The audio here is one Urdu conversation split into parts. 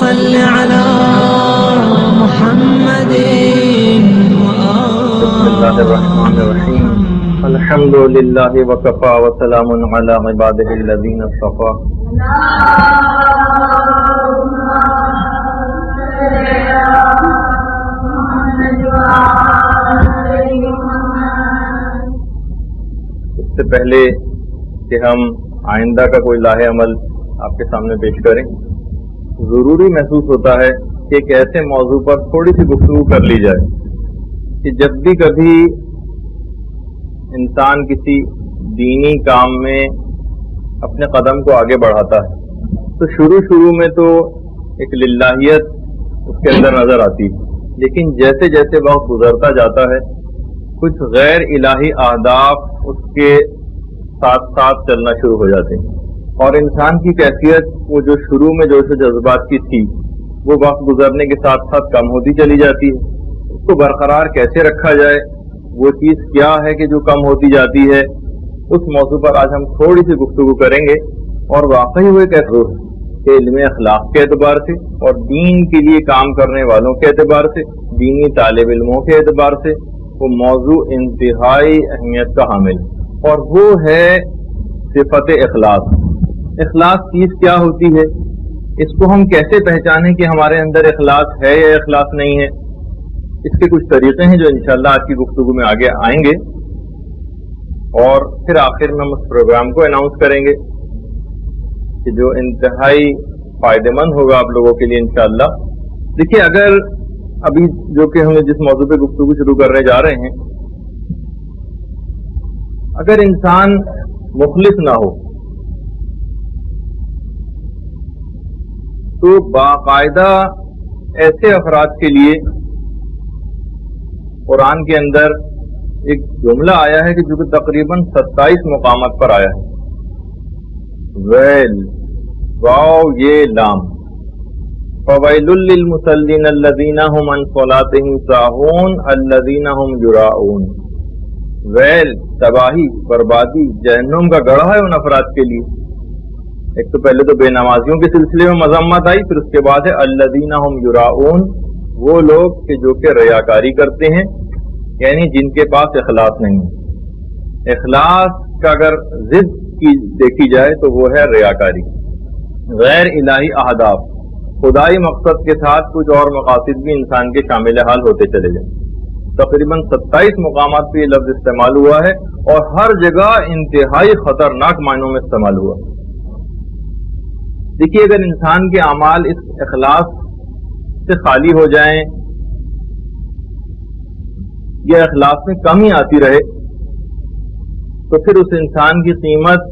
صل على محمد بسم اللہ الرحمن الرحیم الحمد للہ وکفا وسلام علی عبادہ الذین اصطفی. اس سے پہلے کہ ہم آئندہ کا کوئی لاہ عمل آپ کے سامنے پیش کریں، ضروری محسوس ہوتا ہے کہ ایک ایسے موضوع پر تھوڑی سی گفتگو کر لی جائے کہ جب بھی کبھی انسان کسی دینی کام میں اپنے قدم کو آگے بڑھاتا ہے تو شروع میں تو ایک للہیت اس کے اندر نظر آتی ہے، لیکن جیسے جیسے وقت گزرتا جاتا ہے کچھ غیر الہی اہداف اس کے ساتھ ساتھ چلنا شروع ہو جاتے ہیں، اور انسان کی کیفیت وہ جو شروع میں جوش و جذبات کی تھی وہ وقت گزرنے کے ساتھ ساتھ کم ہوتی چلی جاتی ہے. اس کو برقرار کیسے رکھا جائے، وہ چیز کیا ہے کہ جو کم ہوتی جاتی ہے، اس موضوع پر آج ہم تھوڑی سی گفتگو کریں گے. اور واقعی وہ ایک ایسا ہے کہ علم اخلاق کے اعتبار سے اور دین کے لیے کام کرنے والوں کے اعتبار سے، دینی طالب علموں کے اعتبار سے وہ موضوع انتہائی اہمیت کا حامل ہے، اور وہ ہے صفت اخلاص. اخلاص چیز کیا ہوتی ہے، اس کو ہم کیسے پہچانیں کہ ہمارے اندر اخلاص ہے یا اخلاص نہیں ہے. اس کے کچھ طریقے ہیں جو انشاءاللہ آج کی گفتگو میں آگے آئیں گے، اور پھر آخر میں ہم اس پروگرام کو اناؤنس کریں گے کہ جو انتہائی فائدہ مند ہوگا آپ لوگوں کے لیے انشاءاللہ. دیکھیے، اگر ابھی جو کہ ہم جس موضوع پہ گفتگو شروع کرنے جا رہے ہیں، اگر انسان مخلص نہ ہو تو باقاعدہ ایسے افراد کے لیے قرآن کے اندر ایک جملہ آیا ہے کہ جو کہ تقریباً 27 مقامات پر آیا ہے. ویل، واو یہ لام، فویل للمصلین الذین هم عن صلاتهم ساہون الذین هم یراؤون. ویل، تباہی، بربادی، جہنم کا گڑھا ہے ان افراد کے لیے. ایک تو پہلے تو بے نمازیوں کے سلسلے میں مذمت آئی، پھر اس کے بعد ہے الذین هم یراؤون، وہ لوگ کہ جو کہ ریاکاری کرتے ہیں، یعنی جن کے پاس اخلاص نہیں. اخلاص کا اگر ضد کی دیکھی جائے تو وہ ہے ریاکاری، غیر الہی اہداف، خدائی مقصد کے ساتھ کچھ اور مقاصد بھی انسان کے شامل حال ہوتے چلے جائیں. تقریباً 27 مقامات پہ یہ لفظ استعمال ہوا ہے، اور ہر جگہ انتہائی خطرناک معنوں میں استعمال ہوا. دیکھیے، اگر انسان کے اعمال اس اخلاص سے خالی ہو جائیں یا اخلاص میں کمی آتی رہے تو پھر اس انسان کی قیمت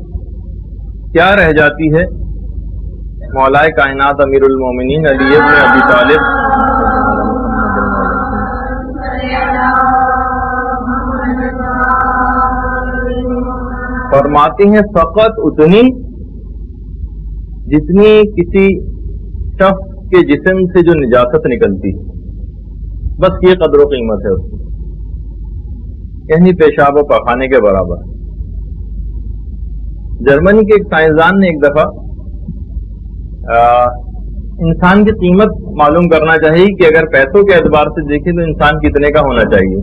کیا رہ جاتی ہے. مولائے کائنات امیر المومنین علی ابن ابی طالب فرماتے ہیں فقط اتنی جتنی کسی شخص کے جسم سے جو نجاست نکلتی، بس یہ قدر و قیمت ہے اس کی، یعنی پیشاب و پخانے کے برابر. جرمنی کے ایک سائنسدان نے ایک دفعہ انسان کی قیمت معلوم کرنا چاہیے کہ اگر پیسوں کے اعتبار سے دیکھیں تو انسان کتنے کا ہونا چاہیے،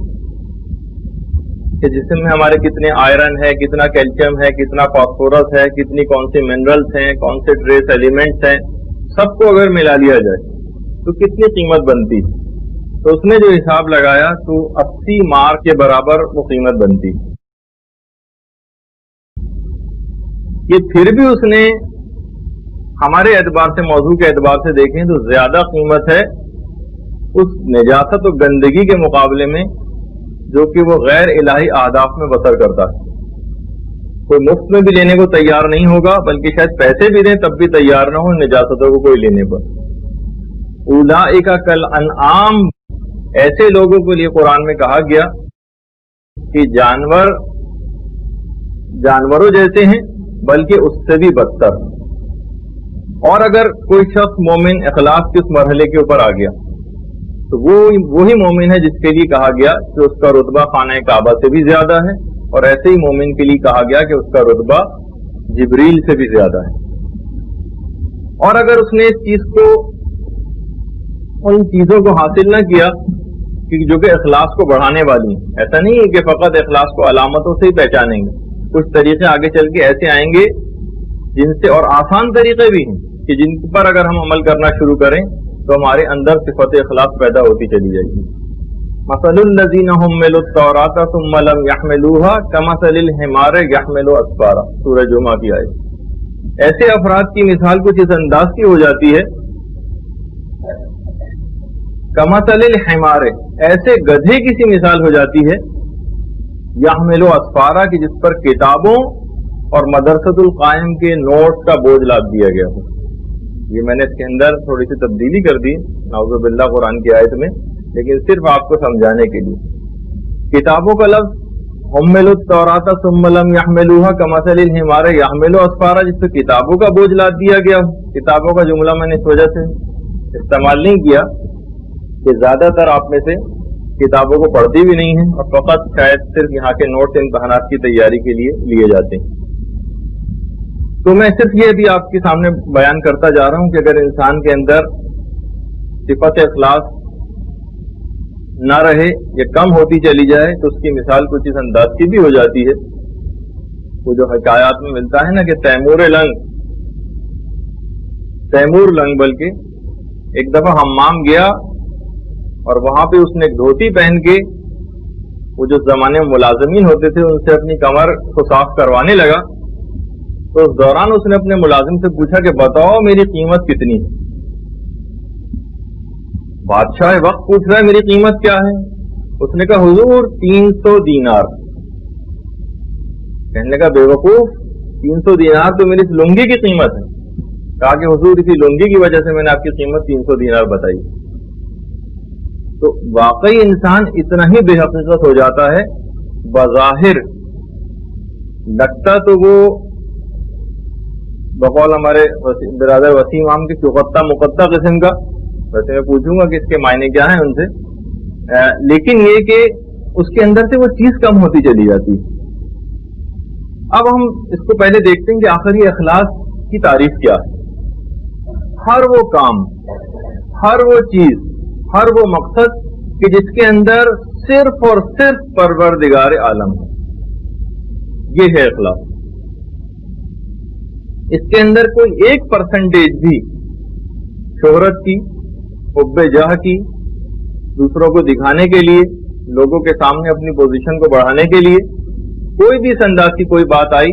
کہ جسم میں ہمارے کتنے آئرن ہے، کتنا کیلشیم ہے، کتنا فاسفورس ہے، کتنی کون سی منرلز ہیں، کون سے ٹریس ایلیمنٹس ہیں، سب کو اگر ملا لیا جائے تو کتنی قیمت بنتی. تو اس نے جو حساب لگایا تو 80 مارک کے برابر وہ قیمت بنتی. یہ پھر بھی اس نے ہمارے اعتبار سے، موضوع کے اعتبار سے دیکھیں تو زیادہ قیمت ہے اس نجاست و گندگی کے مقابلے میں جو کہ وہ غیر الہی اہداف میں بسر کرتا ہے. کوئی مفت میں بھی لینے کو تیار نہیں ہوگا، بلکہ شاید پیسے بھی دیں تب بھی تیار نہ ہو نجاستوں کو کوئی لینے پر. اولئک کالانعام، ایسے لوگوں کے لیے قرآن میں کہا گیا کہ جانوروں جیسے ہیں، بلکہ اس سے بھی بدتر. اور اگر کوئی شخص مومن اخلاص کے اس مرحلے کے اوپر آ گیا تو وہی مومن ہے جس کے لیے کہا گیا کہ اس کا رتبہ خانہ کعبہ سے بھی زیادہ ہے، اور ایسے ہی مومن کے لیے کہا گیا کہ اس کا رتبہ جبریل سے بھی زیادہ ہے. اور اگر اس نے اس چیز کو ان چیزوں کو حاصل نہ کیا کہ جو کہ اخلاص کو بڑھانے والی ہیں. ایسا نہیں ہے کہ فقط اخلاص کو علامتوں سے ہی پہچانیں گے. کچھ طریقے آگے چل کے ایسے آئیں گے جن سے، اور آسان طریقے بھی ہیں کہ جن پر اگر ہم عمل کرنا شروع کریں تو ہمارے اندر صفت اخلاص پیدا ہوتی چلی جائے گی. مثل الذین حملوا التوراۃ ثم لم يحملوها كمثل الحمار يحمل اسفارا، سورہ جمعہ کی آیت. ایسے افراد کی مثال کچھ اس انداز کی ہو جاتی ہے، کمثل الحمار، ایسے گدھے کی سی مثال ہو جاتی ہے، یحمل اسفارا، کی جس پر کتابوں اور مدرسۃ القائم کے نوٹ کا بوجھ لاد دیا گیا ہو. یہ میں نے اس کے اندر تھوڑی سی تبدیلی کر دی نعوذ باللہ قرآن کی آیت میں، لیکن صرف آپ کو سمجھانے کے لیے. کتابوں کا لفظ حملوا التوراۃ ثم لم يحملوها كمثل الحمار يحمل اسفارا، جس پہ کتابوں کا بوجھ لاد دیا گیا. کتابوں کا جملہ میں نے اس وجہ سے استعمال نہیں کیا کہ زیادہ تر آپ میں سے کتابوں کو پڑھتی بھی نہیں ہیں اور فقط شاید صرف یہاں کے نوٹس امتحانات کی تیاری کے لیے لیے جاتے ہیں. تو میں صرف یہ بھی آپ کے سامنے بیان کرتا جا رہا ہوں کہ اگر انسان کے اندر صفت اخلاص نہ رہے یا کم ہوتی چلی جائے تو اس کی مثال کچھ اس انداز کی بھی ہو جاتی ہے. وہ جو حکایات میں ملتا ہے نا کہ تیمور لنگ بلکہ ایک دفعہ حمام گیا اور وہاں پہ اس نے ایک دھوتی پہن کے وہ جو زمانے میں ملازمین ہوتے تھے ان سے اپنی کمر کو صاف کروانے لگا. تو اس دوران اس نے اپنے ملازم سے پوچھا کہ بتاؤ میری قیمت کتنی ہے. بادشاہ وقت پوچھ رہا ہے میری قیمت کیا ہے. اس نے کہا حضور 300 دینار. کہنے لگا بے وقوف، 300 دینار تو میری لنگی کی قیمت ہے. کہا کہ حضور اسی لنگی کی وجہ سے میں نے آپ کی قیمت 300 دینار بتائی. تو واقعی انسان اتنا ہی بے حقیقت ہو جاتا ہے، بظاہر لگتا تو وہ بقول ہمارے برادر وسیم عام کے چوکتا مقطع قسم کا، ویسے میں پوچھوں گا کہ اس کے معنی کیا ہیں ان سے، لیکن یہ کہ اس کے اندر سے وہ چیز کم ہوتی چلی جاتی ہے. اب ہم اس کو پہلے دیکھتے ہیں کہ آخر یہ اخلاص کی تعریف کیا ہے. ہر وہ کام، ہر وہ چیز، ہر وہ مقصد کہ جس کے اندر صرف اور صرف پروردگار عالم ہے، یہ ہے اخلاص. اس کے اندر کوئی 1% بھی شہرت کی، حب جاہ کی، دوسروں کو دکھانے کے لیے، لوگوں کے سامنے اپنی پوزیشن کو بڑھانے کے لیے کوئی بھی اس انداز کی کوئی بات آئی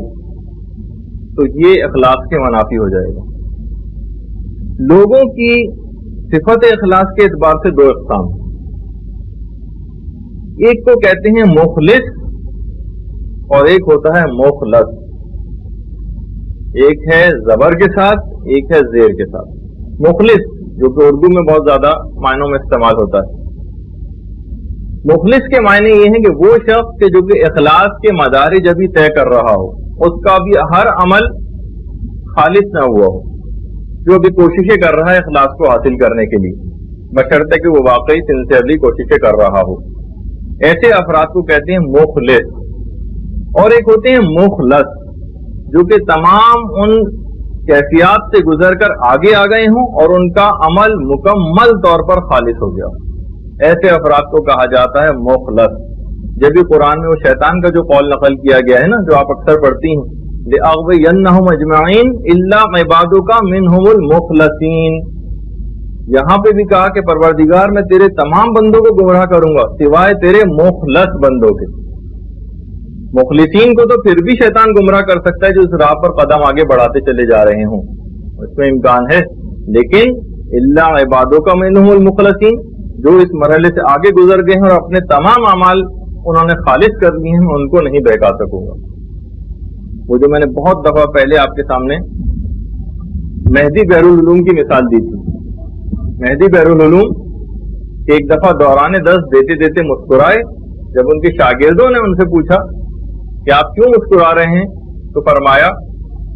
تو یہ اخلاص کے منافی ہو جائے گا. لوگوں کی صفت اخلاص کے اعتبار سے 2 اقسام. ایک کو کہتے ہیں مخلص اور ایک ہوتا ہے مخلص. ایک ہے زبر کے ساتھ، ایک ہے زیر کے ساتھ. مخلص جو کہ اردو میں بہت زیادہ معنوں میں استعمال ہوتا ہے. مخلص کے معنی یہ ہیں کہ وہ شخص کہ جو کہ اخلاص کے مدارج ابھی طے کر رہا ہو، اس کا بھی ہر عمل خالص نہ ہوا ہو، جو بھی کوششیں کر رہا ہے اخلاص کو حاصل کرنے کے لیے، بشرطے کہ وہ واقعی سنسیئرلی کوششیں کر رہا ہو. ایسے افراد کو کہتے ہیں مخلص. اور ایک ہوتے ہیں مخلص جو کہ تمام ان کیفیات سے گزر کر آگے آ گئے ہوں اور ان کا عمل مکمل طور پر خالص ہو گیا. ایسے افراد کو کہا جاتا ہے مخلص. جب بھی قرآن میں وہ شیطان کا جو قول نقل کیا گیا ہے نا، جو آپ اکثر پڑھتی ہیں، لِأَغْوِيَنَّهُمْ أَجْمَعِينَ إِلَّا عِبَادُكَ مِنْهُمُ الْمُخْلَصِينَ. یہاں پہ بھی کہا کہ پروردگار میں تیرے تمام بندوں کو گمراہ کروں گا سوائے تیرے مخلص بندوں کے. مخلصین کو تو پھر بھی شیطان گمراہ کر سکتا ہے جو اس راہ پر قدم آگے بڑھاتے چلے جا رہے ہوں، اس میں امکان ہے. لیکن الا عبادک منہم المخلصین، جو اس مرحلے سے آگے گزر گئے ہیں اور اپنے تمام اعمال انہوں نے خالص کر لیے ہیں، ان کو نہیں بہکا سکوں گا. وہ جو میں نے بہت دفعہ پہلے آپ کے سامنے مہدی بحرالعلوم کی مثال دی تھی. مہدی بحرالعلوم ایک دفعہ دوران درس دیتے دیتے مسکرائے. جب ان کے شاگردوں نے ان سے پوچھا کہ آپ کیوں مسکرا رہے ہیں، تو فرمایا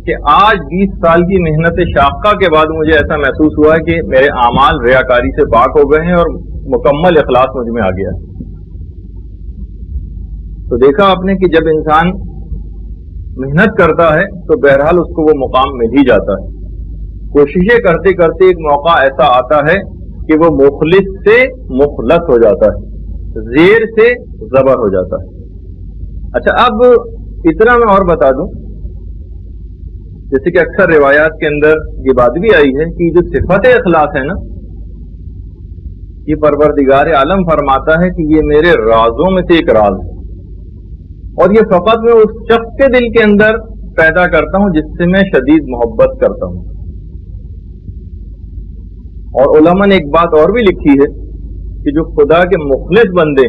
کہ آج 20 سال کی محنت شاقہ کے بعد مجھے ایسا محسوس ہوا ہے کہ میرے اعمال ریاکاری سے پاک ہو گئے ہیں اور مکمل اخلاص مجھ میں آ گیا. تو دیکھا آپ نے کہ جب انسان محنت کرتا ہے تو بہرحال اس کو وہ مقام مل ہی جاتا ہے. کوششیں کرتے کرتے ایک موقع ایسا آتا ہے کہ وہ مخلص سے مخلص ہو جاتا ہے، زیر سے زبر ہو جاتا ہے۔ اچھا، اب اتنا میں اور بتا دوں، جیسے کہ اکثر روایات کے اندر یہ بات بھی آئی ہے کہ جو صفت اخلاص ہے نا، یہ پروردگار عالم فرماتا ہے کہ یہ میرے رازوں میں سے ایک راز ہے، اور یہ فقط میں اس شخص کے دل کے اندر پیدا کرتا ہوں جس سے میں شدید محبت کرتا ہوں۔ اور علماء نے ایک بات اور بھی لکھی ہے کہ جو خدا کے مخلص بندے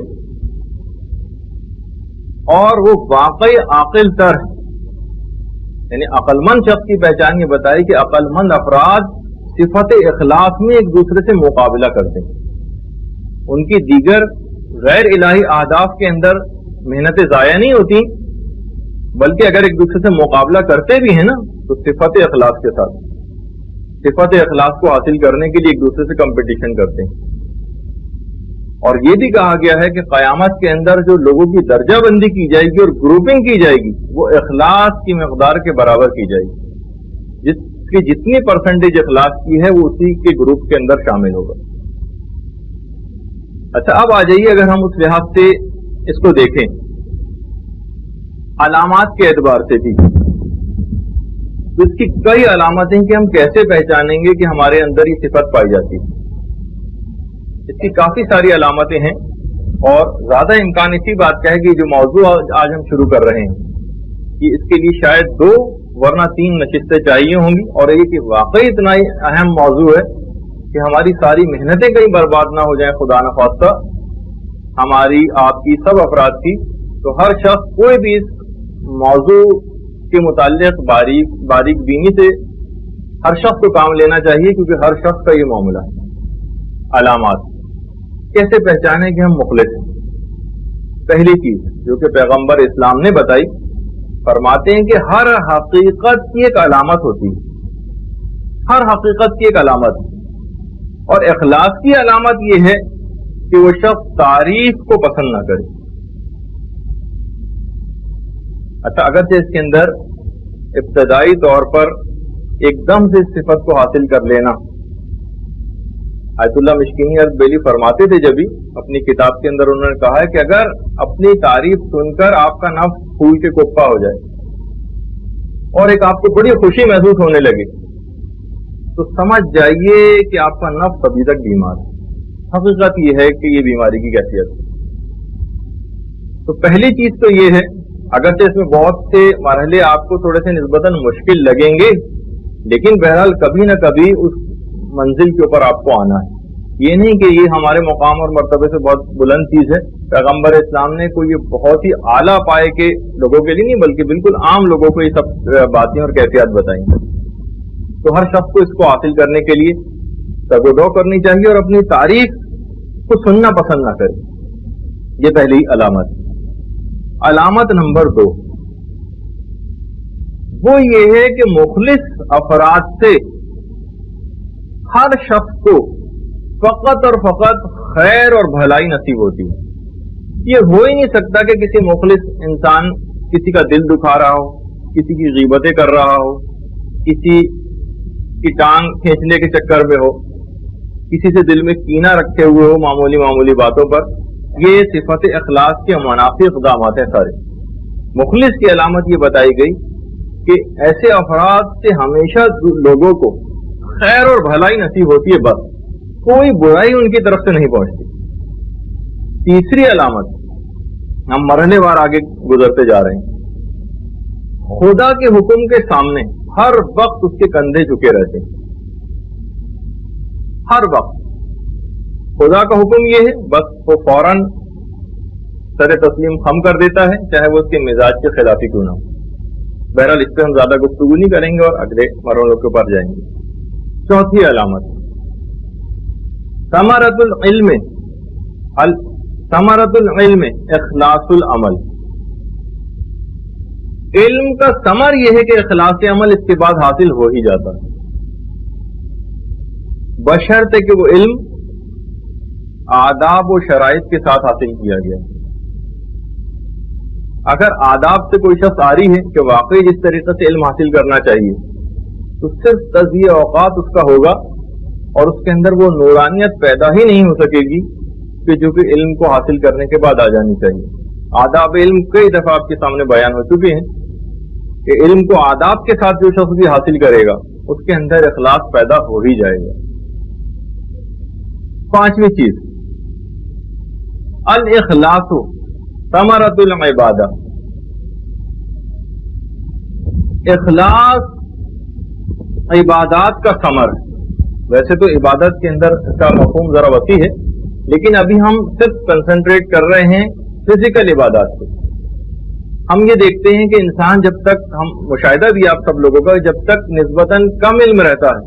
اور وہ واقعی عاقل تر ہیں، یعنی عقل مند شخص کی پہچان یہ بتائی کہ عقل مند افراد صفت اخلاص میں ایک دوسرے سے مقابلہ کرتے ہیں، ان کی دیگر غیر الہی اہداف کے اندر محنتیں ضائع نہیں ہوتی، بلکہ اگر ایک دوسرے سے مقابلہ کرتے بھی ہیں نا تو صفت اخلاص کے ساتھ، صفت اخلاص کو حاصل کرنے کے لیے ایک دوسرے سے کمپٹیشن کرتے ہیں۔ اور یہ بھی کہا گیا ہے کہ قیامت کے اندر جو لوگوں کی درجہ بندی کی جائے گی اور گروپنگ کی جائے گی وہ اخلاص کی مقدار کے برابر کی جائے گی، جس کی جتنی پرسنٹیج اخلاص کی ہے وہ اسی کے گروپ کے اندر شامل ہوگا۔ اچھا، اب آ جائیے اگر ہم اس لحاظ سے اس کو دیکھیں علامات کے اعتبار سے بھی، تو اس کی کئی علامتیں کہ ہم کیسے پہچانیں گے کہ ہمارے اندر یہ صفت پائی جاتی ہے۔ اس کی کافی ساری علامتیں ہیں، اور زیادہ امکان اسی بات کا ہے کہ جو موضوع آج ہم شروع کر رہے ہیں کہ اس کے لیے شاید 2 ورنہ 3 نشستیں چاہیے ہوں گی، اور یہ کہ واقعی اتنا ہی اہم موضوع ہے کہ ہماری ساری محنتیں کہیں برباد نہ ہو جائیں خدا نخواستہ، ہماری آپ کی سب افراد کی۔ تو ہر شخص کوئی بھی اس موضوع کے متعلق باریک بینی سے ہر شخص کو کام لینا چاہیے، کیونکہ ہر شخص کا یہ معاملہ ہے۔ علامات کیسے پہچانے کہ ہم مخلص ہیں؟ پہلی چیز جو کہ پیغمبر اسلام نے بتائی، فرماتے ہیں کہ ہر حقیقت کی ایک علامت ہوتی ہے، ہر حقیقت کی ایک علامت، اور اخلاص کی علامت یہ ہے کہ وہ شخص تعریف کو پسند نہ کرے۔ اچھا، اگرچہ اس کے اندر ابتدائی طور پر ایک دم سے اس صفت کو حاصل کر لینا، آیت اللہ مشکینی اربیلی فرماتے تھے جب بھی اپنی کتاب کے اندر انہوں نے کہا ہے کہ اگر اپنی تعریف سن کر آپ کا نفس پھول کے کپا ہو جائے اور ایک آپ کو بڑی خوشی محسوس ہونے لگے تو سمجھ جائیے کہ آپ کا نفس ابھی تک بیمار ہے۔ حقیقت یہ ہے کہ یہ بیماری کی کیفیت ہے۔ تو پہلی چیز تو یہ ہے، اگرچہ اس میں بہت سے مرحلے آپ کو تھوڑے سے نسبتاً مشکل لگیں گے، لیکن بہرحال کبھی نہ کبھی اس منزل کے اوپر آپ کو آنا ہے۔ یہ نہیں کہ یہ ہمارے مقام اور مرتبے سے بہت بلند چیز ہے، پیغمبر اسلام نے کوئی یہ بہت ہی اعلیٰ پائے کے لوگوں کے لیے نہیں بلکہ بالکل عام لوگوں کو یہ سب باتیں اور کیفیات بتائیں۔ تو ہر شخص کو اس کو حاصل کرنے کے لیے تگ و دو کرنی چاہیے اور اپنی تعریف کو سننا پسند نہ کرے۔ یہ پہلی علامت۔ علامت نمبر 2 وہ یہ ہے کہ مخلص افراد سے ہر شخص کو فقط اور فقط خیر اور بھلائی نصیب ہوتی ہے۔ یہ ہو ہی نہیں سکتا کہ کسی مخلص انسان کسی کا دل دکھا رہا ہو، کسی کی غیبتیں کر رہا ہو، کسی کی ٹانگ کھینچنے کے چکر میں ہو، کسی سے دل میں کینہ رکھے ہوئے ہو معمولی باتوں پر۔ یہ صفت اخلاص کے منافی اقدامات ہیں سارے۔ مخلص کی علامت یہ بتائی گئی کہ ایسے افراد سے ہمیشہ لوگوں کو خیر اور بھلائی نصیب ہوتی ہے، بس کوئی برائی ان کی طرف سے نہیں پہنچتی۔ تیسری علامت، ہم مرحلے وار آگے گزرتے جا رہے ہیں، خدا کے حکم کے سامنے ہر وقت اس کے کندھے جھکے رہتے ہیں۔ ہر وقت خدا کا حکم یہ ہے، بس وہ فوراً سر تسلیم خم کر دیتا ہے، چاہے وہ اس کے مزاج کے خلافی کیوں نہ ہو۔ بہرحال اس پہ ہم زیادہ گفتگو نہیں کریں گے اور اگلے مرحلوں کے اوپر جائیں گے۔ چوتھی علامت، ثمرۃ العلم اخلاص العمل۔ علم کا ثمر یہ ہے کہ اخلاص عمل اس کے بعد حاصل ہو ہی جاتا ہے، بشرطے کہ وہ علم آداب و شرائط کے ساتھ حاصل کیا گیا۔ اگر آداب سے کوئی شخص آری ہے کہ واقعی جس طریقے سے علم حاصل کرنا چاہیے تو صرف تضییع اوقات اس کا ہوگا اور اس کے اندر وہ نورانیت پیدا ہی نہیں ہو سکے گی کہ جو کہ علم کو حاصل کرنے کے بعد آ جانی چاہیے. آداب علم کئی دفعہ آپ کے سامنے بیان ہو چکے ہیں کہ علم کو آداب کے ساتھ جو شخص بھی حاصل کرے گا اس کے اندر اخلاص پیدا ہو ہی جائے گا. پانچویں چیز الاخلاص ثمرۃ العبادہ. اخلاص عبادات کا ثمر ہے. ویسے تو عبادت کے اندر اس کا مفہوم ذرا وسیع ہے، لیکن ابھی ہم صرف کنسنٹریٹ کر رہے ہیں فزیکل عبادات پہ. ہم یہ دیکھتے ہیں کہ انسان جب تک، ہم مشاہدہ بھی آپ سب لوگوں کا، جب تک نسبتاً کم علم رہتا ہے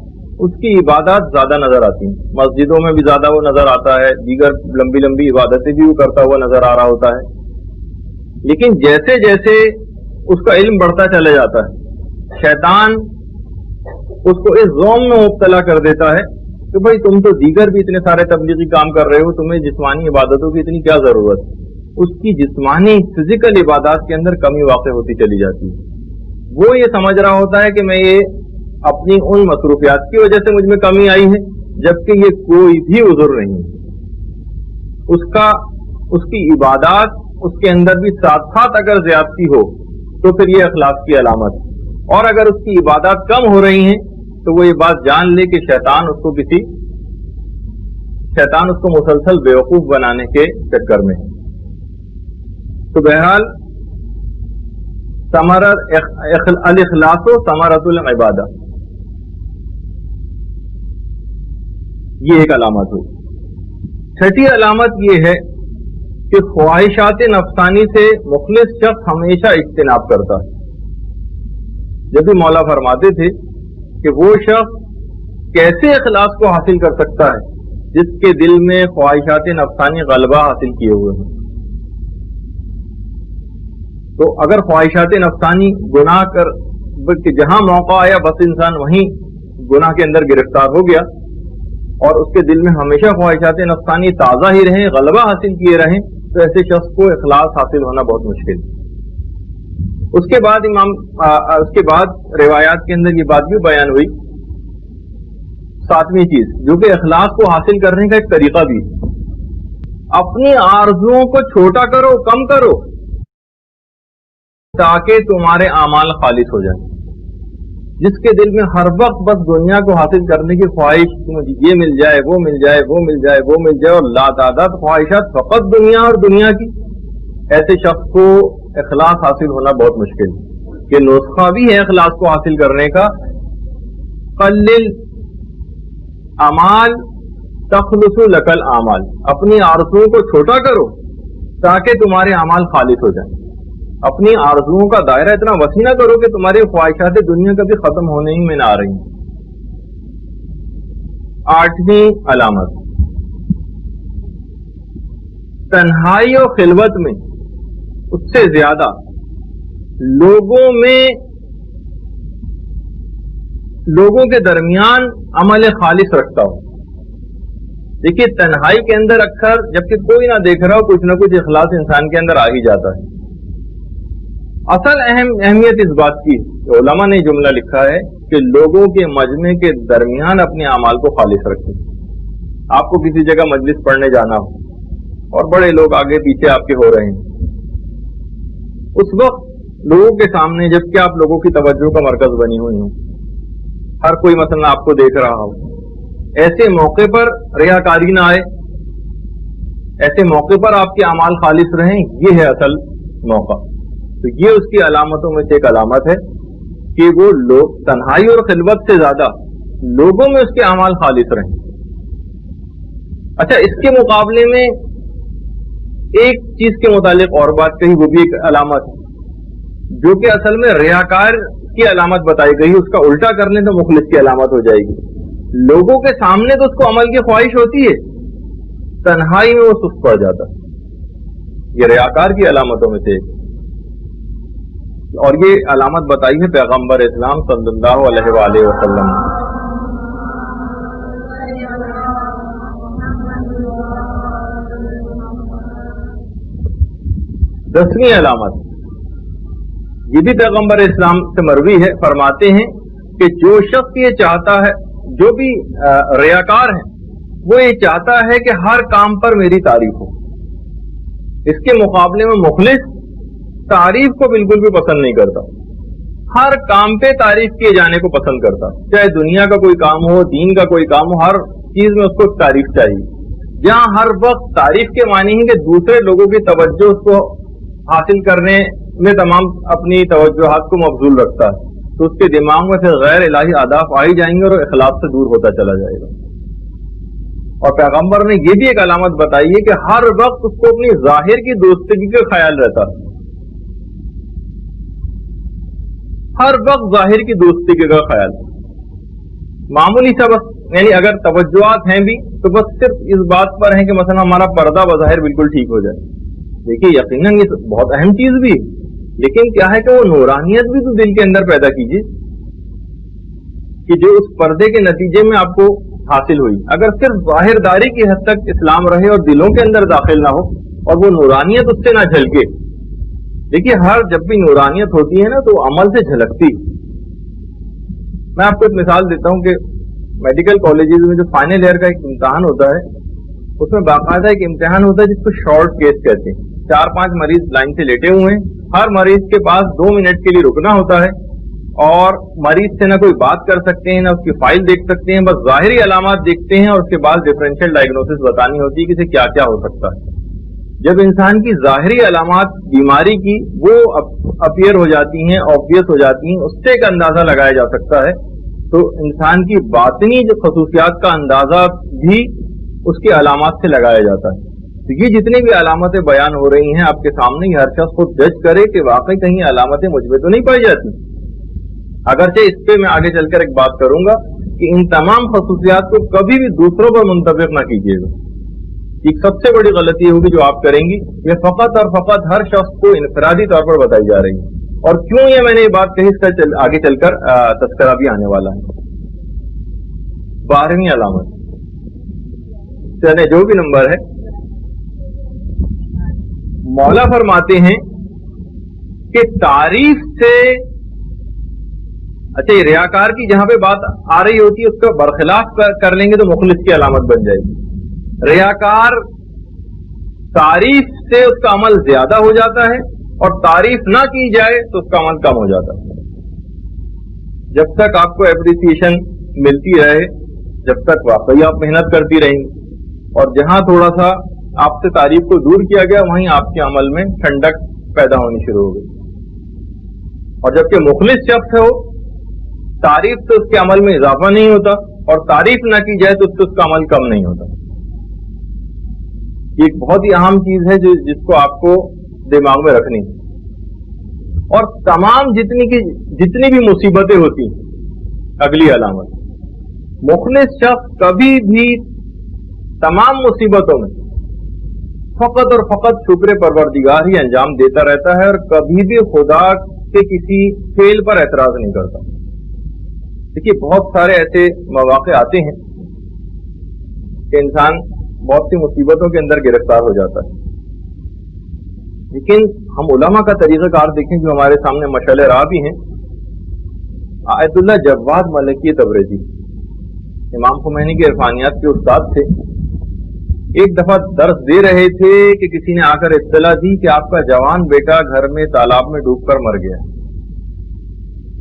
اس کی عبادات زیادہ نظر آتی ہیں. مسجدوں میں بھی زیادہ وہ نظر آتا ہے، دیگر لمبی لمبی عبادتیں بھی وہ کرتا ہوا نظر آ رہا ہوتا ہے. لیکن جیسے جیسے اس کا علم بڑھتا چلا جاتا ہے، شیطان اس کو اس ظلم میں مبتلا کر دیتا ہے کہ بھائی تم تو دیگر بھی اتنے سارے تبلیغی کام کر رہے ہو، تمہیں جسمانی عبادتوں کی اتنی کیا ضرورت. اس کی جسمانی فزیکل عبادات کے اندر کمی واقع ہوتی چلی جاتی ہے. وہ یہ سمجھ رہا ہوتا ہے کہ میں یہ اپنی ان مصروفیات کی وجہ سے مجھ میں کمی آئی ہے، جبکہ یہ کوئی بھی عذر نہیں ہے. اس کی عبادات اس کے اندر بھی ساتھ ساتھ اگر زیادتی ہو تو پھر یہ اخلاص کی علامت ہے. اور اگر اس کی عبادات کم ہو رہی ہیں تو وہ یہ بات جان لے کہ شیطان اس کو مسلسل بیوقوف بنانے کے چکر میں ہے. تو بہرحال الاخلاص ثمرۃ العبادہ یہ ایک علامت ہو. چھٹی علامت یہ ہے کہ خواہشات نفسانی سے مخلص شخص ہمیشہ اجتناب کرتا ہے. جب بھی مولا فرماتے تھے کہ وہ شخص کیسے اخلاص کو حاصل کر سکتا ہے جس کے دل میں خواہشات نفسانی غلبہ حاصل کیے ہوئے ہیں. تو اگر خواہشات نفسانی گناہ کر جہاں موقع آیا بس انسان وہیں گناہ کے اندر گرفتار ہو گیا اور اس کے دل میں ہمیشہ خواہشات نفسانی تازہ ہی رہیں، غلبہ حاصل کیے رہیں، تو ایسے شخص کو اخلاص حاصل ہونا بہت مشکل ہے. اس کے بعد روایات کے اندر یہ بات بھی بیان ہوئی. ساتویں چیز جو کہ اخلاص کو حاصل کرنے کا ایک طریقہ بھی ہے، اپنی آرزوؤں کو چھوٹا کرو، کم کرو تاکہ تمہارے اعمال خالص ہو جائیں. جس کے دل میں ہر وقت بس دنیا کو حاصل کرنے کی خواہش، مجھے یہ مل جائے، وہ مل جائے، وہ مل جائے، وہ مل جائے، اور لاتعداد خواہشات فقط دنیا اور دنیا کی، ایسے شخص کو اخلاص حاصل ہونا بہت مشکل ہے. کہ نسخہ بھی ہے اخلاص کو حاصل کرنے کا، قلل اعمال تخلص لک الاعمال. اپنی آرزوؤں کو چھوٹا کرو تاکہ تمہارے اعمال خالص ہو جائیں. اپنی آرزوؤں کا دائرہ اتنا وسیع نہ کرو کہ تمہاری خواہشات دنیا کبھی ختم ہونے ہی میں نہ آ رہی. آٹھویں علامت تنہائی و خلوت میں اس سے زیادہ لوگوں کے درمیان عمل خالص رکھتا ہو. دیکھیے تنہائی کے اندر اکثر جبکہ کوئی نہ دیکھ رہا ہو کچھ نہ کچھ اخلاص انسان کے اندر آ ہی جاتا ہے. اصل اہمیت اس بات کی علماء نے جملہ لکھا ہے کہ لوگوں کے مجمع کے درمیان اپنے اعمال کو خالص رکھیں. آپ کو کسی جگہ مجلس پڑھنے جانا ہو اور بڑے لوگ آگے پیچھے آپ کے ہو رہے ہیں، اس وقت لوگوں کے سامنے جبکہ آپ لوگوں کی توجہ کا مرکز بنی ہوئی ہوں، ہر کوئی مثلا آپ کو دیکھ رہا ہو، ایسے موقع پر ریاکاری نہ آئے، ایسے موقع پر آپ کے اعمال خالص رہیں. یہ ہے اصل موقع. تو یہ اس کی علامتوں میں سے ایک علامت ہے کہ وہ لوگ تنہائی اور خلوت سے زیادہ لوگوں میں اس کے اعمال خالص رہیں. اچھا، اس کے مقابلے میں ایک چیز کے متعلق اور بات کہی، وہ بھی ایک علامت ہے جو کہ اصل میں ریاکار کی علامت بتائی گئی. اس کا الٹا کر لیں تو مخلص کی علامت ہو جائے گی. لوگوں کے سامنے تو اس کو عمل کی خواہش ہوتی ہے، تنہائی میں وہ سست پڑ جاتا ہے. یہ ریاکار کی علامتوں میں سے ایک، اور یہ علامت بتائی ہے پیغمبر اسلام صلی اللہ علیہ وآلہ وسلم. دسویں علامت یہ بھی پیغمبر اسلام سے مروی ہے، فرماتے ہیں کہ جو شخص یہ چاہتا ہے جو بھی ریاکار ہے وہ یہ چاہتا ہے کہ ہر کام پر میری تعریف ہو. اس کے مقابلے میں مخلص تعریف کو بالکل بھی پسند نہیں کرتا, ہر کام پہ تعریف کیے جانے کو پسند کرتا, چاہے دنیا کا کوئی کام ہو, دین کا کوئی کام ہو, ہر چیز میں اس کو تعریف چاہیے. جہاں ہر وقت تعریف کے معنی ہے کہ دوسرے لوگوں کی توجہ اس کو حاصل کرنے میں تمام اپنی توجہات کو مبذول رکھتا ہے, تو اس کے دماغ میں پھر غیر الہی اہداف آ ہی جائیں گے اور اخلاق سے دور ہوتا چلا جائے گا. اور پیغمبر نے یہ بھی ایک علامت بتائی ہے کہ ہر وقت اس کو اپنی ظاہر کی دوستگی کا خیال رہتا ہے, ہر وقت ظاہر کی دوستگی کا خیال. معمولی سا بس, یعنی اگر توجہات ہیں بھی تو بس صرف اس بات پر ہیں کہ مثلا ہمارا پردہ بظاہر بالکل ٹھیک ہو جائے. دیکھیے یقیناً یہ بہت اہم چیز بھی ہے, لیکن کیا ہے کہ وہ نورانیت بھی تو دل کے اندر پیدا کیجیے کہ جو اس پردے کے نتیجے میں آپ کو حاصل ہوئی. اگر صرف ظاہر داری کی حد تک اسلام رہے اور دلوں کے اندر داخل نہ ہو اور وہ نورانیت اس سے نہ جھلکے. دیکھیے جب بھی نورانیت ہوتی ہے نا تو عمل سے جھلکتی. میں آپ کو ایک مثال دیتا ہوں کہ میڈیکل کالجز میں جو فائنل ایئر کا ایک امتحان ہوتا ہے اس میں باقاعدہ ایک امتحان ہوتا ہے جس کو شارٹ کیس کہتے ہیں. 4-5 مریض لائن سے لیٹے ہوئے ہیں, ہر مریض کے پاس 2 منٹ کے لیے رکنا ہوتا ہے اور مریض سے نہ کوئی بات کر سکتے ہیں نہ اس کی فائل دیکھ سکتے ہیں, بس ظاہری علامات دیکھتے ہیں اور اس کے بعد ڈفرینشیل ڈائگنوسس بتانی ہوتی ہے کہ اسے کیا کیا ہو سکتا ہے. جب انسان کی ظاہری علامات بیماری کی وہ اپیئر ہو جاتی ہیں, آبویس ہو جاتی ہیں, اس سے ایک اندازہ لگایا جا سکتا ہے, تو انسان کی باطنی جو خصوصیات کا اندازہ بھی اس کی علامات سے لگایا جاتا ہے. تو یہ جتنی بھی علامتیں بیان ہو رہی ہیں آپ کے سامنے, ہر شخص خود جج کرے کہ واقعی کہیں علامتیں مجھ میں تو نہیں پائی جاتی. اگرچہ اس پہ میں آگے چل کر ایک بات کروں گا کہ ان تمام خصوصیات کو کبھی بھی دوسروں پر منطبق نہ کیجیے گا. ایک سب سے بڑی غلطی ہوگی جو آپ کریں گی, یہ فقط اور فقط ہر شخص کو انفرادی طور پر بتائی جا رہی ہے. اور کیوں یہ میں نے یہ بات کہی, اس کا آگے چل کر تذکرہ بھی آنے والا ہے. 12ویں علامت, چلے جو بھی نمبر ہے, مولا فرماتے ہیں کہ تعریف سے, اچھا یہ ریاکار کی جہاں پہ بات آ رہی ہوتی ہے اس کا برخلاف کر لیں گے تو مخلص کی علامت بن جائے گی. ریاکار تعریف سے اس کا عمل زیادہ ہو جاتا ہے اور تعریف نہ کی جائے تو اس کا عمل کم ہو جاتا ہے. جب تک آپ کو اپریسیشن ملتی رہے, جب تک واقعی آپ محنت کرتی رہیں گی, اور جہاں تھوڑا سا آپ سے تعریف کو دور کیا گیا وہیں آپ کے عمل میں ٹھنڈک پیدا ہونی شروع ہو گئی. اور جبکہ مخلص شخص ہو, تعریف سے اس کے عمل میں اضافہ نہیں ہوتا اور تعریف نہ کی جائے تو اس کا عمل کم نہیں ہوتا. یہ ایک بہت ہی اہم چیز ہے جس کو آپ کو دماغ میں رکھنی ہے. اور تمام جتنی بھی مصیبتیں ہوتی ہیں, اگلی علامت, مخلص شخص کبھی بھی تمام مصیبتوں میں فقط اور فقط شکر پروردگار ہی انجام دیتا رہتا ہے اور کبھی بھی خدا کے کسی فعل پر اعتراض نہیں کرتا. دیکھیے بہت سارے ایسے مواقع آتے ہیں کہ انسان بہت سی مصیبتوں کے اندر گرفتار ہو جاتا ہے, لیکن ہم علماء کا طریقہ کار دیکھیں جو ہمارے سامنے مشعل راہ بھی ہیں. آیت اللہ جواد ملکی تبریزی امام خمینی کے عرفانیات کے استاد تھے. ایک دفعہ درس دے رہے تھے کہ کسی نے آ کر اطلاع دی کہ آپ کا جوان بیٹا گھر میں تالاب میں ڈوب کر مر گیا.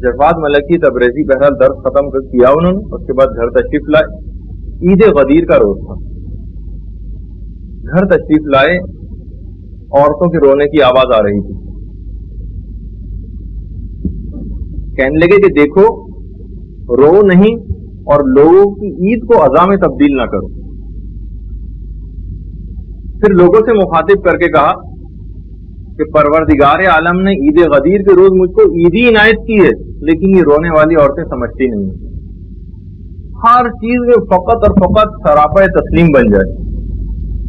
جواد ملکی تبریزی بہرحال درس ختم کیا انہوں نے, اس کے بعد گھر تشریف لائے. عید غدیر کا روز تھا. گھر تشریف لائے, عورتوں کے رونے کی آواز آ رہی تھی. کہنے لگے کہ دیکھو رو نہیں اور لوگوں کی عید کو عزا میں تبدیل نہ کرو. پھر لوگوں سے مخاطب کر کے کہا کہ پروردگار عالم نے عید غدیر کے روز مجھ کو عیدی عنایت کی ہے, لیکن یہ رونے والی عورتیں سمجھتی نہیں. ہر چیز میں فقط اور فقط سراپا تسلیم بن جائے.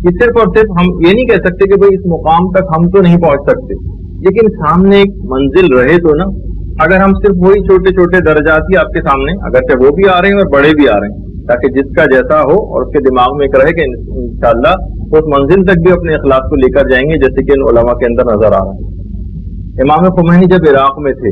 یہ صرف اور صرف ہم یہ نہیں کہہ سکتے کہ بھئی اس مقام تک ہم تو نہیں پہنچ سکتے, لیکن سامنے ایک منزل رہے تو نا. اگر ہم صرف وہی چھوٹے چھوٹے درجات ہی آپ کے سامنے, اگرچہ وہ بھی آ رہے ہیں اور بڑے بھی آ رہے ہیں, تاکہ جس کا جیسا ہو اور اس کے دماغ میں ایک رہے کہ انشاءاللہ اس منزل تک بھی اپنے اخلاق کو لے کر جائیں گے جیسے کہ ان علماء کے اندر نظر آ رہا ہے. امام خمینی جب عراق میں تھے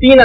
3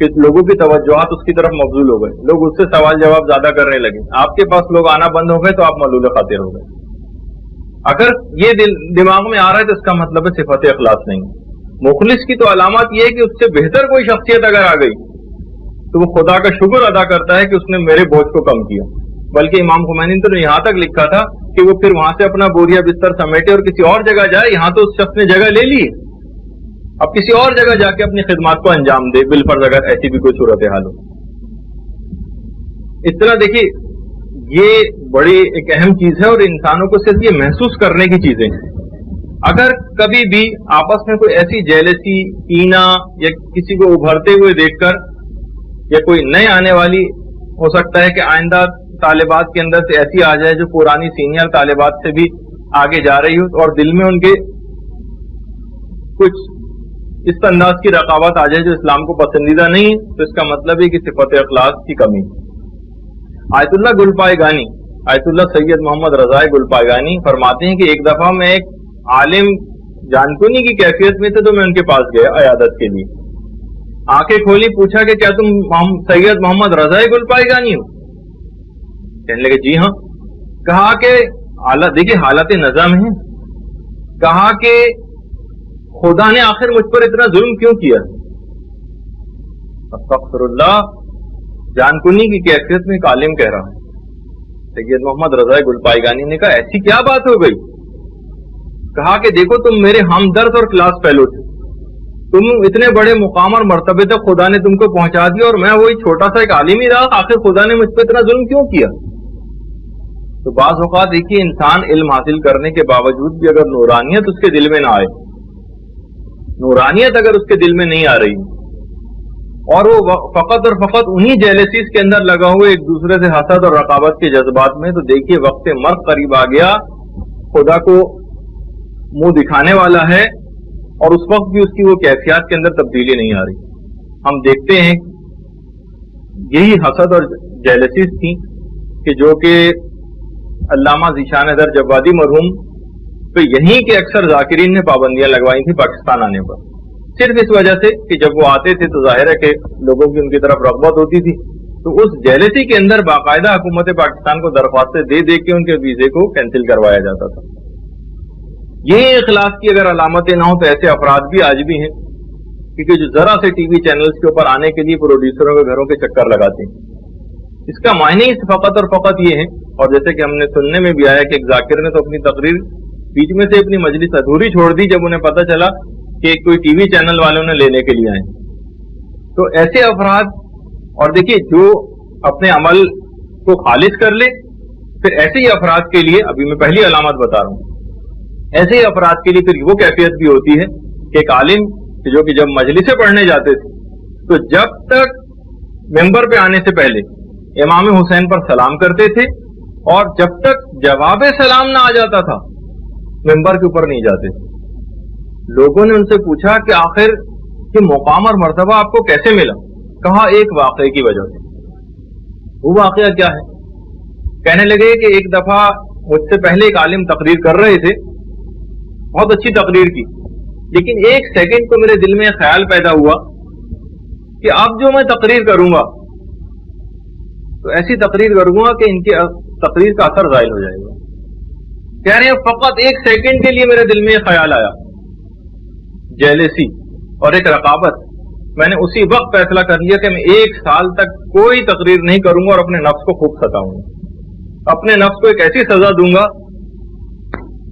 کہ لوگوں کی توجہات اس کی طرف مبذول ہو گئے, لوگ اس سے سوال جواب زیادہ کرنے لگے, آپ کے پاس لوگ آنا بند ہو گئے تو آپ ملول خاطر ہو گئے. اگر یہ دماغ میں آ رہا ہے تو اس کا مطلب ہے صفت اخلاص نہیں. مخلص کی تو علامات یہ ہے کہ اس سے بہتر کوئی شخصیت اگر آ گئی تو وہ خدا کا شکر ادا کرتا ہے کہ اس نے میرے بوجھ کو کم کیا. بلکہ امام خمینی نے تو یہاں تک لکھا تھا کہ وہ پھر وہاں سے اپنا بوریا بستر سمیٹے اور کسی اور جگہ جائے, یہاں تو اس شخص نے جگہ لے لی, اب کسی اور جگہ جا کے اپنی خدمات کو انجام دے بالفرض اگر ایسی بھی کوئی صورتحال ہو. اس طرح دیکھیے یہ بڑی ایک اہم چیز ہے اور انسانوں کو صرف یہ محسوس کرنے کی چیزیں ہیں. اگر کبھی بھی آپس میں کوئی ایسی جیلسی کینہ یا کسی کو ابھرتے ہوئے دیکھ کر یا کوئی نئے آنے والی ہو سکتا ہے کہ آئندہ طالبات کے اندر سے ایسی آ جائے جو پرانی سینئر طالبات سے بھی آگے جا رہی ہو اور دل میں ان کے کچھ اس انداز کی رقابت آ جائے جو اسلام کو پسندیدہ نہیں ہے, تو اس کا مطلب ہے کہ صفت اخلاص کی کمی. آیت اللہ گلپائگانی, آیت اللہ سید محمد رضا گلپائگانی فرماتے ہیں کہ ایک دفعہ میں ایک عالم جانکنی کی کیفیت میں تھے تو میں ان کے پاس گیا عیادت کے لیے. آنکھیں کھولی, پوچھا کہ کیا تم سید محمد رضا گلپائگانی ہو؟ کہنے لگے جی ہاں. کہا کہ دیکھیے حالت نظم ہے, کہا کہ خدا نے آخر مجھ پر اتنا ظلم کیوں کیا؟ استغفر اللہ, جانکنی کی کیفیت میں ایک عالم کہہ رہا ہے. سید محمد رضا گلپائگانی نے کہا ایسی کیا بات ہو گئی؟ کہا کہ دیکھو تم میرے ہمدرد اور کلاس فیلو تھے, تم اتنے بڑے مقام اور مرتبے تک خدا نے تم کو پہنچا دیا اور میں وہی چھوٹا سا ایک عالم ہی رہا, آخر خدا نے مجھ پہ اتنا ظلم کیوں کیا؟ تو بعض اوقات دیکھیے انسان علم حاصل کرنے کے باوجود بھی اگر نورانیت اس کے دل میں نہ آئے, نورانیت اگر اس کے دل میں نہیں آ رہی اور وہ فقط اور فقط انہی جیلسیز کے اندر لگا ہوئے ایک دوسرے سے حسد اور رقابت کے جذبات میں, تو دیکھیے وقت مرگ قریب آ گیا, خدا کو منہ دکھانے والا ہے اور اس وقت بھی اس کی وہ کیفیات کے اندر تبدیلی نہیں آ رہی. ہم دیکھتے ہیں یہی حسد اور جیلسیز تھی کہ جو کہ علامہ ذیشان حیدر جوادی مرحوم پہ یہیں کے اکثر ذاکرین نے پابندیاں لگوائی تھی پاکستان آنے پر, صرف اس وجہ سے کہ جب وہ آتے تھے تو ظاہر ہے کہ لوگوں کی ان کی طرف رغبت ہوتی تھی, تو اس جیلسی کے اندر باقاعدہ حکومت پاکستان کو درخواستیں دے دے کے ان کے ویزے کو کینسل کروایا جاتا تھا. یہ اخلاص کی اگر علامتیں نہ ہوں تو ایسے افراد بھی آج بھی ہیں کیونکہ جو ذرا سے ٹی وی چینلز کے اوپر آنے کے لیے پروڈیوسروں کے گھروں کے چکر لگاتے ہیں. اس کا معنی فقط اور فقط یہ ہے, اور جیسے کہ ہم نے سننے میں بھی آیا کہ ایک ذاکر نے تو اپنی تقریر بیچ میں سے اپنی مجلس ادھوری چھوڑ دی جب انہیں پتہ چلا کہ کوئی ٹی وی چینل والوں نے لینے کے لیے آئے. تو ایسے افراد, اور دیکھیے جو اپنے عمل کو خالص کر لے, پھر ایسے ہی افراد کے لیے ابھی میں پہلی علامت بتا رہا ہوں, ایسے ہی افراد کے لیے پھر وہ کیفیت بھی ہوتی ہے کہ ایک عالم جو کہ جب مجلسیں پڑھنے جاتے تھے تو جب تک ممبر پہ آنے سے پہلے امام حسین پر سلام کرتے تھے اور جب تک جواب سلام نہ آ جاتا تھا ممبر کے اوپر نہیں جاتے تھے. لوگوں نے ان سے پوچھا کہ آخر یہ مقام اور مرتبہ آپ کو کیسے ملا؟ کہا ایک واقعے کی وجہ سے. وہ واقعہ کیا ہے؟ کہنے لگے کہ ایک دفعہ مجھ سے پہلے ایک عالم تقریر کر رہے تھے, بہت اچھی تقریر کی, لیکن ایک سیکنڈ کو میرے دل میں خیال پیدا ہوا کہ اب جو میں تقریر کروں گا تو ایسی تقریر کروں گا کہ ان کی تقریر کا اثر ظاہر ہو جائے گا. کہہ رہے ہیں فقط ایک سیکنڈ کے لیے میرے دل میں یہ خیال آیا, جیلسی اور ایک رقابت. میں نے اسی وقت فیصلہ کر لیا کہ میں 1 سال تک کوئی تقریر نہیں کروں گا اور اپنے نفس کو خوب ستاؤں گا, اپنے نفس کو ایک ایسی سزا دوں گا.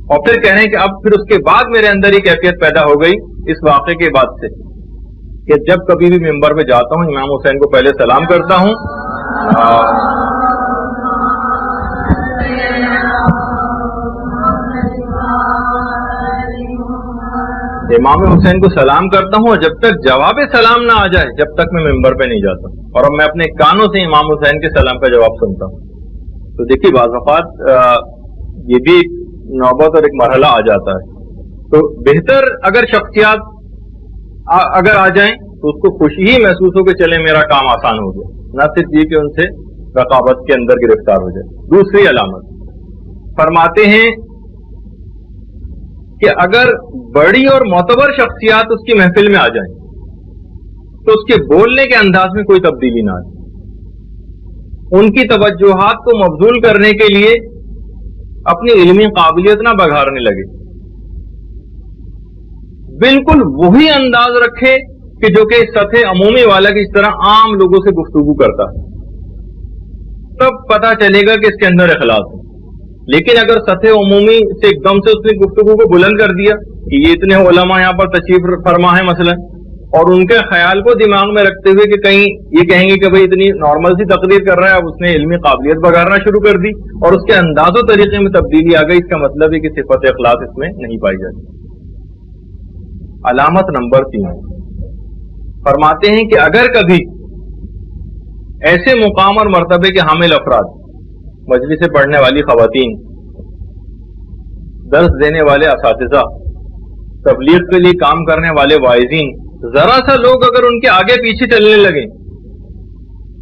اور پھر کہہ رہے ہیں کہ اب پھر اس کے بعد میرے اندر ہی کیفیت پیدا ہو گئی اس واقعے کے بعد سے کہ جب کبھی بھی ممبر پہ جاتا ہوں امام حسین کو پہلے سلام کرتا ہوں, امام حسین کو سلام کرتا ہوں اور جب تک جواب سلام نہ آ جائے جب تک میں ممبر پہ نہیں جاتا, اور اب میں اپنے کانوں سے امام حسین کے سلام کا جواب سنتا ہوں. تو دیکھیے بعض اوقات یہ بھی نوبت اور ایک مرحلہ آ جاتا ہے. تو بہتر اگر شخصیات اگر آ جائیں تو اس کو خوشی ہی محسوس ہو کہ چلے میرا کام آسان ہو گیا, نہ صرف یہ کہ ان سے رقابت کے اندر گرفتار ہو جائے. دوسری علامت فرماتے ہیں کہ اگر بڑی اور معتبر شخصیات اس کی محفل میں آ جائیں تو اس کے بولنے کے انداز میں کوئی تبدیلی نہ آئے، ان کی توجہات کو مبذول کرنے کے لیے اپنی علمی قابلیت نہ بگھارنے لگے، بالکل وہی انداز رکھے کہ جو کہ سطح عمومی والا کی اس طرح عام لوگوں سے گفتگو کرتا ہے، تب پتا چلے گا کہ اس کے اندر اخلاص ہے۔ لیکن اگر سطح عمومی سے ایک دم سے اس نے گفتگو کو بلند کر دیا کہ یہ اتنے علماء یہاں پر تشریف فرما ہے مثلا، اور ان کے خیال کو دماغ میں رکھتے ہوئے کہ کہیں یہ کہیں گے کہ بھئی اتنی نارمل سی تقریر کر رہا ہے، اب اس نے علمی قابلیت بگاڑنا شروع کر دی اور اس کے انداز و طریقے میں تبدیلی آ گئی، اس کا مطلب ہے کہ صفت اخلاص اس میں نہیں پائی جاتی۔ علامت نمبر 3 فرماتے ہیں کہ اگر کبھی ایسے مقام اور مرتبے کے حامل افراد، مجلس سے پڑھنے والی خواتین، درس دینے والے اساتذہ، تبلیغ کے لیے کام کرنے والے واعظین، ذرا سا لوگ اگر ان کے آگے پیچھے چلنے لگیں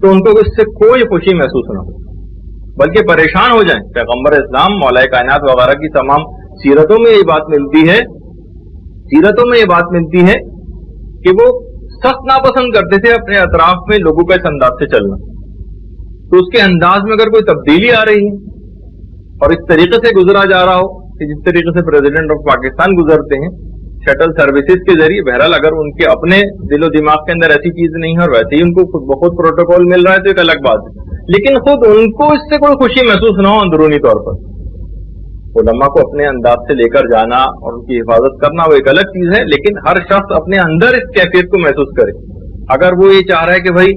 تو ان کو اس سے کوئی خوشی محسوس نہ ہو، بلکہ پریشان ہو جائیں۔ پیغمبر اسلام، مولا کائنات وغیرہ کی تمام سیرتوں میں یہ بات ملتی ہے کہ وہ سخت ناپسند کرتے تھے اپنے اطراف میں لوگوں کا اس انداز سے چلنا، تو اس کے انداز میں اگر کوئی تبدیلی آ رہی ہے اور اس طریقے سے گزرا جا رہا ہو کہ جس طریقے سے پریزیڈنٹ آف پاکستان گزرتے ہیں شٹل سروسز کے ذریعے، بہرحال اگر ان کے اپنے دل و دماغ کے اندر ایسی چیز نہیں ہے اور ویسے ہی ان کو خود بخود پروٹوکول مل رہا ہے تو ایک الگ بات ہے، لیکن خود ان کو اس سے کوئی خوشی محسوس نہ ہو اندرونی طور پر، علماء کو اپنے انداز سے لے کر جانا اور ان کی حفاظت کرنا وہ ایک الگ چیز ہے، لیکن ہر شخص اپنے اندر اس کیفیت کو محسوس کرے۔ اگر وہ یہ چاہ رہا ہے کہ بھائی،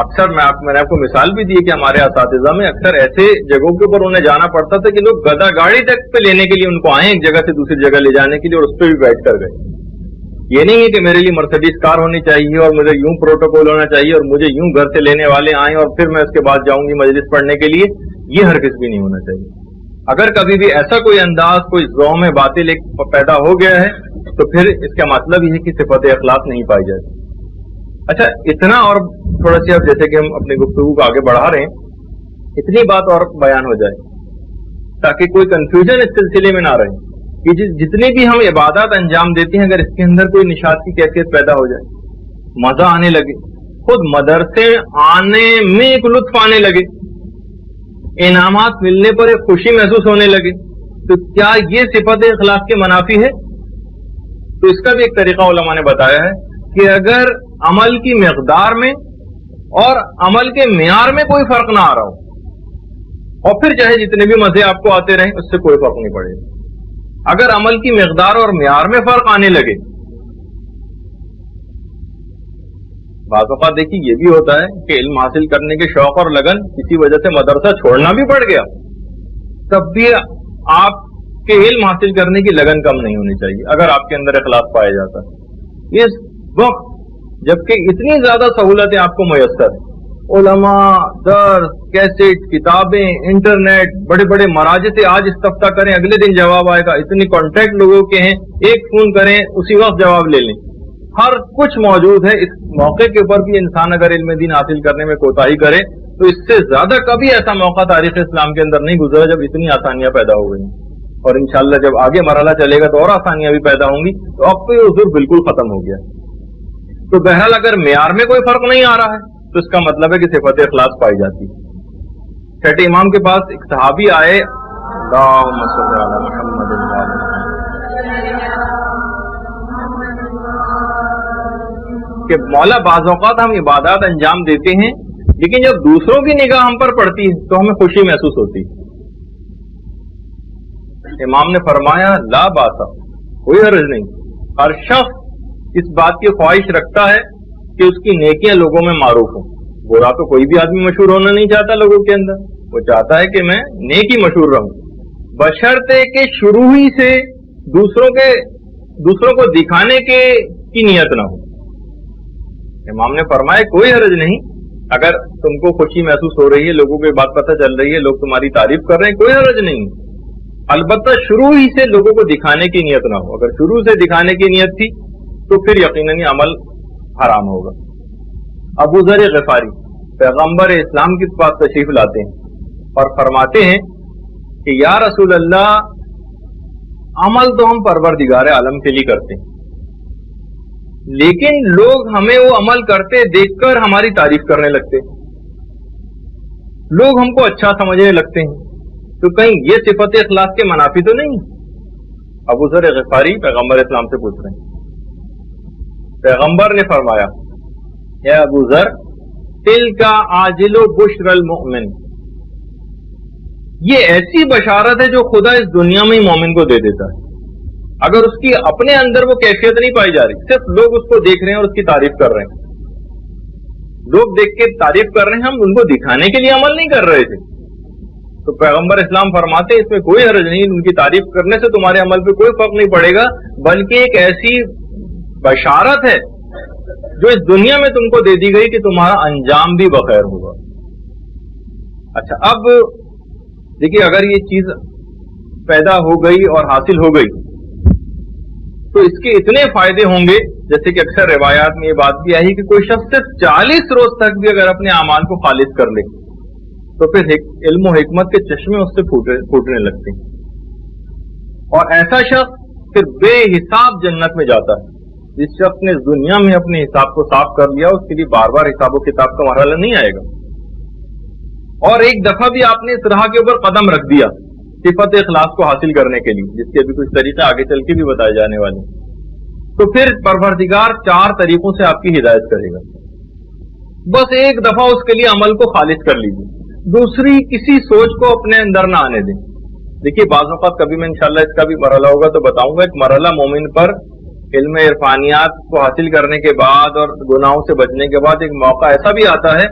اکثر میں نے آپ کو مثال بھی دی کہ ہمارے اساتذہ میں اکثر ایسے جگہوں کے اوپر انہیں جانا پڑتا تھا کہ لوگ گدا گاڑی تک پہ لینے کے لیے ان کو آئے ایک جگہ سے دوسری جگہ لے جانے کے لیے، اور اس پہ بھی بیٹھ کر گئے۔ یہ نہیں ہے کہ میرے لیے مرسیڈیز کار ہونی چاہیے اور مجھے یوں پروٹوکول ہونا چاہیے اور مجھے یوں گھر سے لینے والے آئیں اور پھر میں اس کے بعد جاؤں گی مجلس پڑھنے کے لیے، یہ ہرگز بھی نہیں ہونا چاہیے۔ اگر کبھی بھی ایسا کوئی انداز، کوئی ذوم باطل پیدا ہو گیا ہے تو پھر اس کا مطلب یہ ہے کہ صفت اخلاص نہیں پائی جاتی۔ اچھا، اتنا اور تھوڑا سی اب جیسے کہ ہم اپنی گفتگو کو آگے بڑھا رہے ہیں، اتنی بات اور بیان ہو جائے تاکہ کوئی کنفیوژن اس سلسلے میں نہ رہے کہ جتنی بھی ہم عبادات انجام دیتے ہیں اگر اس کے اندر کوئی نشاط کی کیفیت پیدا ہو جائے، مزہ آنے لگے، خود مدرسے آنے میں ایک لطف آنے لگے، انعامات ملنے پر ایک خوشی محسوس ہونے لگے، تو کیا یہ صفت اخلاص کے منافی ہے؟ تو اس کا بھی ایک طریقہ علماء نے بتایا ہے کہ اگر عمل کی مقدار میں اور عمل کے معیار میں کوئی فرق نہ آ رہا ہو، اور پھر چاہے جتنے بھی مزے آپ کو آتے رہیں اس سے کوئی فرق نہیں پڑے گا۔ اگر عمل کی مقدار اور معیار میں فرق آنے لگے، بعض اوقات دیکھیے یہ بھی ہوتا ہے کہ علم حاصل کرنے کے شوق اور لگن کسی وجہ سے مدرسہ چھوڑنا بھی پڑ گیا، تب بھی آپ کے علم حاصل کرنے کی لگن کم نہیں ہونی چاہیے اگر آپ کے اندر اخلاص پایا جاتا ہے۔ اس وقت جبکہ اتنی زیادہ سہولتیں آپ کو میسر ہیں، علماء، درس، کیسٹ، کتابیں، انٹرنیٹ، بڑے بڑے مراجع سے آج استفتاء کریں اگلے دن جواب آئے گا، اتنی کانٹیکٹ لوگوں کے ہیں، ایک فون کریں اسی وقت جواب لے لیں، ہر کچھ موجود ہے۔ اس موقع کے اوپر بھی انسان اگر علم دین حاصل کرنے میں کوتاہی کرے تو اس سے زیادہ کبھی ایسا موقع تاریخ اسلام کے اندر نہیں گزرا جب اتنی آسانیاں پیدا ہو گئی، اور انشاءاللہ جب آگے مرحلہ چلے گا تو اور آسانیاں بھی پیدا ہوں گی، تو اب تو یہ عذر بالکل ختم ہو گیا۔ تو بہرحال اگر معیار میں کوئی فرق نہیں آ رہا ہے تو اس کا مطلب ہے کہ صفت اخلاص پائی جاتی ہے۔ چھٹے امام کے پاس ایک صحابی آئے، اللہم صل علی محمد کہ مولا بعض اوقات ہم عبادات انجام دیتے ہیں لیکن جب دوسروں کی نگاہ ہم پر پڑتی ہے تو ہمیں خوشی محسوس ہوتی ہے۔ امام نے فرمایا لا باتا، کوئی حرج نہیں، ہر شخص اس بات کی خواہش رکھتا ہے کہ اس کی نیکیاں لوگوں میں معروف ہوں۔ برا تو کوئی بھی آدمی مشہور ہونا نہیں چاہتا لوگوں کے اندر، وہ چاہتا ہے کہ میں نیکی مشہور رہوں، بشرطے کہ شروع ہی سے دوسروں کو دکھانے کی نیت نہ ہو۔ امام نے فرمایا کوئی حرج نہیں، اگر تم کو خوشی محسوس ہو رہی ہے، لوگوں کو بات پتہ چل رہی ہے، لوگ تمہاری تعریف کر رہے ہیں، کوئی حرج نہیں، البتہ شروع ہی سے لوگوں کو دکھانے کی نیت نہ ہو۔ اگر شروع سے دکھانے کی نیت تھی تو پھر یقیناً عمل حرام ہوگا۔ ابو ذر غفاری پیغمبر اسلام کے پاس تشریف لاتے ہیں اور فرماتے ہیں کہ یا رسول اللہ، عمل تو ہم پروردگار عالم کے لیے کرتے ہیں، لیکن لوگ ہمیں وہ عمل کرتے دیکھ کر ہماری تعریف کرنے لگتے، لوگ ہم کو اچھا سمجھنے لگتے ہیں، تو کہیں یہ صفت اخلاص کے منافی تو نہیں؟ ابو ذر غفاری پیغمبر اسلام سے پوچھ رہے ہیں، پیغمبر نے فرمایا اے ابو ذر تلک عاجل بشر المؤمن، یہ ایسی بشارت ہے جو خدا اس دنیا میں ہی مومن کو دے دیتا ہے، اگر اس کی اپنے اندر وہ کیفیت نہیں پائی جا رہی، صرف لوگ اس کو دیکھ رہے ہیں اور اس کی تعریف کر رہے ہیں، لوگ دیکھ کے تعریف کر رہے ہیں، ہم ان کو دکھانے کے لیے عمل نہیں کر رہے تھے، تو پیغمبر اسلام فرماتے ہیں اس میں کوئی حرج نہیں، ان کی تعریف کرنے سے تمہارے عمل پہ کوئی فرق نہیں پڑے گا، بلکہ ایک ایسی بشارت ہے جو اس دنیا میں تم کو دے دی گئی کہ تمہارا انجام بھی بخیر ہوگا۔ اچھا اب دیکھیے، اگر یہ چیز پیدا ہو گئی اور حاصل ہو گئی تو اس کے اتنے فائدے ہوں گے، جیسے کہ اکثر روایات میں یہ بات بھی آئی کہ کوئی شخص صرف 40 روز تک بھی اگر اپنے اعمال کو خالص کر لے تو پھر علم و حکمت کے چشمے اس سے پھوٹنے لگتے ہیں، اور ایسا شخص پھر بے حساب جنت میں جاتا ہے۔ جس شخص نے دنیا میں اپنے حساب کو صاف کر لیا اس کے لیے بار بار حساب و کتاب کا مرحلہ نہیں آئے گا، اور ایک دفعہ بھی آپ نے اس راہ کے اوپر قدم رکھ دیا صفت اخلاص کو حاصل کرنے کے لیے، جس کے ابھی کچھ طریقے آگے چل کے بھی بتائے جانے والے، تو پھر پروردگار 4 طریقوں سے آپ کی ہدایت کرے گا۔ بس ایک دفعہ اس کے لیے عمل کو خالص کر لیجیے، دوسری کسی سوچ کو اپنے اندر نہ آنے دیں۔ دیکھیے بعض اوقات کبھی میں انشاءاللہ اس کا بھی مرحلہ ہوگا تو بتاؤں گا، ایک مرحلہ مومن پر علم عرفانیات کو حاصل کرنے کے بعد اور گناہوں سے بچنے کے بعد ایک موقع ایسا بھی آتا ہے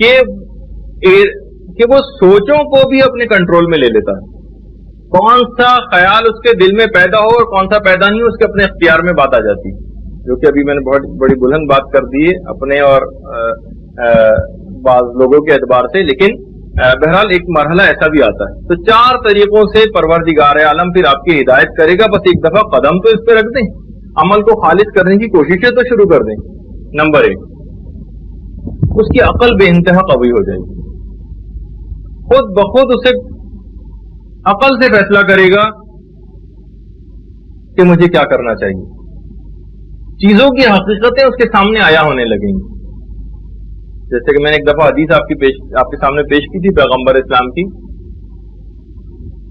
کہ وہ سوچوں کو بھی اپنے کنٹرول میں لے لیتا ہے، کون سا خیال اس کے دل میں پیدا ہو اور کون سا پیدا نہیں ہو اس کے اپنے اختیار میں بات آ جاتی ہے، جو کہ ابھی میں نے بہت بڑی بلند بات کر دی ہے اپنے اور بعض لوگوں کے اعتبار سے، لیکن بہرحال ایک مرحلہ ایسا بھی آتا ہے۔ تو 4 طریقوں سے پروردگار عالم پھر آپ کی ہدایت کرے گا، بس ایک دفعہ قدم تو اس پہ رکھ دیں، عمل کو خالص کرنے کی کوششیں تو شروع کر دیں۔ نمبر 1، اس کی عقل بے انتہا قوی ہو جائے گی، خود بخود اسے عقل سے فیصلہ کرے گا کہ مجھے کیا کرنا چاہیے، چیزوں کی حقیقتیں اس کے سامنے آیا ہونے لگیں گی۔ جیسے کہ میں نے ایک دفعہ حدیث آپ کے سامنے پیش کی تھی پیغمبر اسلام کی،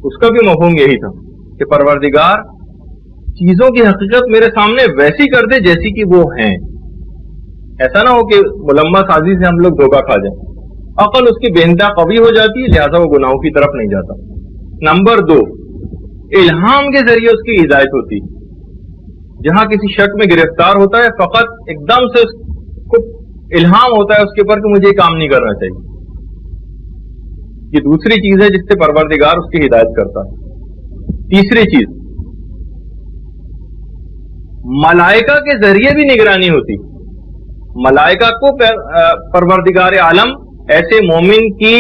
اس کا بھی مفہوم یہی تھا کہ پروردگار چیزوں کی حقیقت میرے سامنے ویسی کر دے جیسی کہ وہ ہیں، ایسا نہ ہو کہ ملمہ سازی سے ہم لوگ دھوکہ کھا جائیں۔ عقل اس کی بے انتہا قوی ہو جاتی ہے، لہذا وہ گناہوں کی طرف نہیں جاتا۔ نمبر 2، الہام کے ذریعے اس کی ہدایت ہوتی، جہاں کسی شک میں گرفتار ہوتا ہے فقط ایک دم سے اس کو الہام ہوتا ہے اس کے اوپر کہ مجھے یہ کام نہیں کرنا چاہیے۔ یہ دوسری چیز ہے جس سے پروردگار اس کی ہدایت کرتا ہے۔ تیسری چیز، ملائکہ کے ذریعے بھی نگرانی ہوتی، ملائکہ کو پروردگار عالم ایسے مومن کی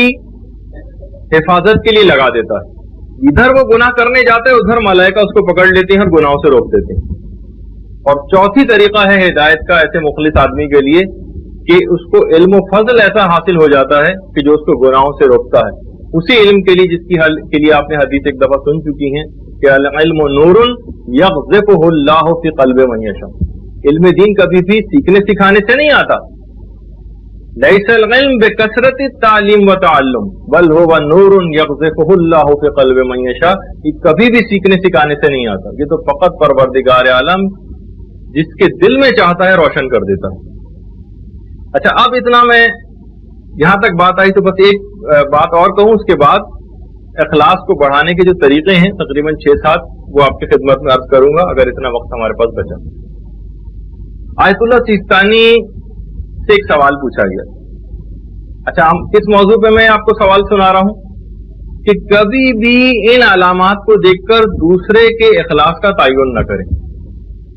حفاظت کے لیے لگا دیتا ہے، ادھر وہ گناہ کرنے جاتا ہے ادھر ملائکہ اس کو پکڑ لیتے ہیں اور گناہوں سے روک دیتے ہیں۔ اور چوتھی طریقہ ہے ہدایت کا ایسے مخلص آدمی کے لیے کہ اس کو علم و فضل ایسا حاصل ہو جاتا ہے کہ جو اس کو گناہوں سے روکتا ہے، اسی علم کے لیے جس کی کے لیے آپ نے حدیث ایک دفعہ سن چکی ہیں کہ العلم نور یغذفہ اللہ فی قلب من یشاء، علم دین کبھی بھی سیکھنے سکھانے سے نہیں آتا، لیس العلم بکثرت التعلیم والتعلم بل هو نور یغذفہ اللہ فی قلب من یشاء، یہ کبھی بھی سیکھنے سکھانے سے نہیں آتا، یہ تو فقط پروردگار عالم جس کے دل میں چاہتا ہے روشن کر دیتا ہے۔ اچھا اب اتنا میں یہاں تک بات آئی تو بس ایک بات اور کہوں، اس کے بعد اخلاص کو بڑھانے کے جو طریقے ہیں تقریباً 6-7 وہ آپ کی خدمت میں عرض کروں گا اگر اتنا وقت ہمارے پاس بچا۔ آیت اللہ سیستانی سے ایک سوال پوچھا گیا، اچھا ہم کس موضوع پہ میں آپ کو سوال سنا رہا ہوں کہ کبھی بھی ان علامات کو دیکھ کر دوسرے کے اخلاص کا تعین نہ کریں،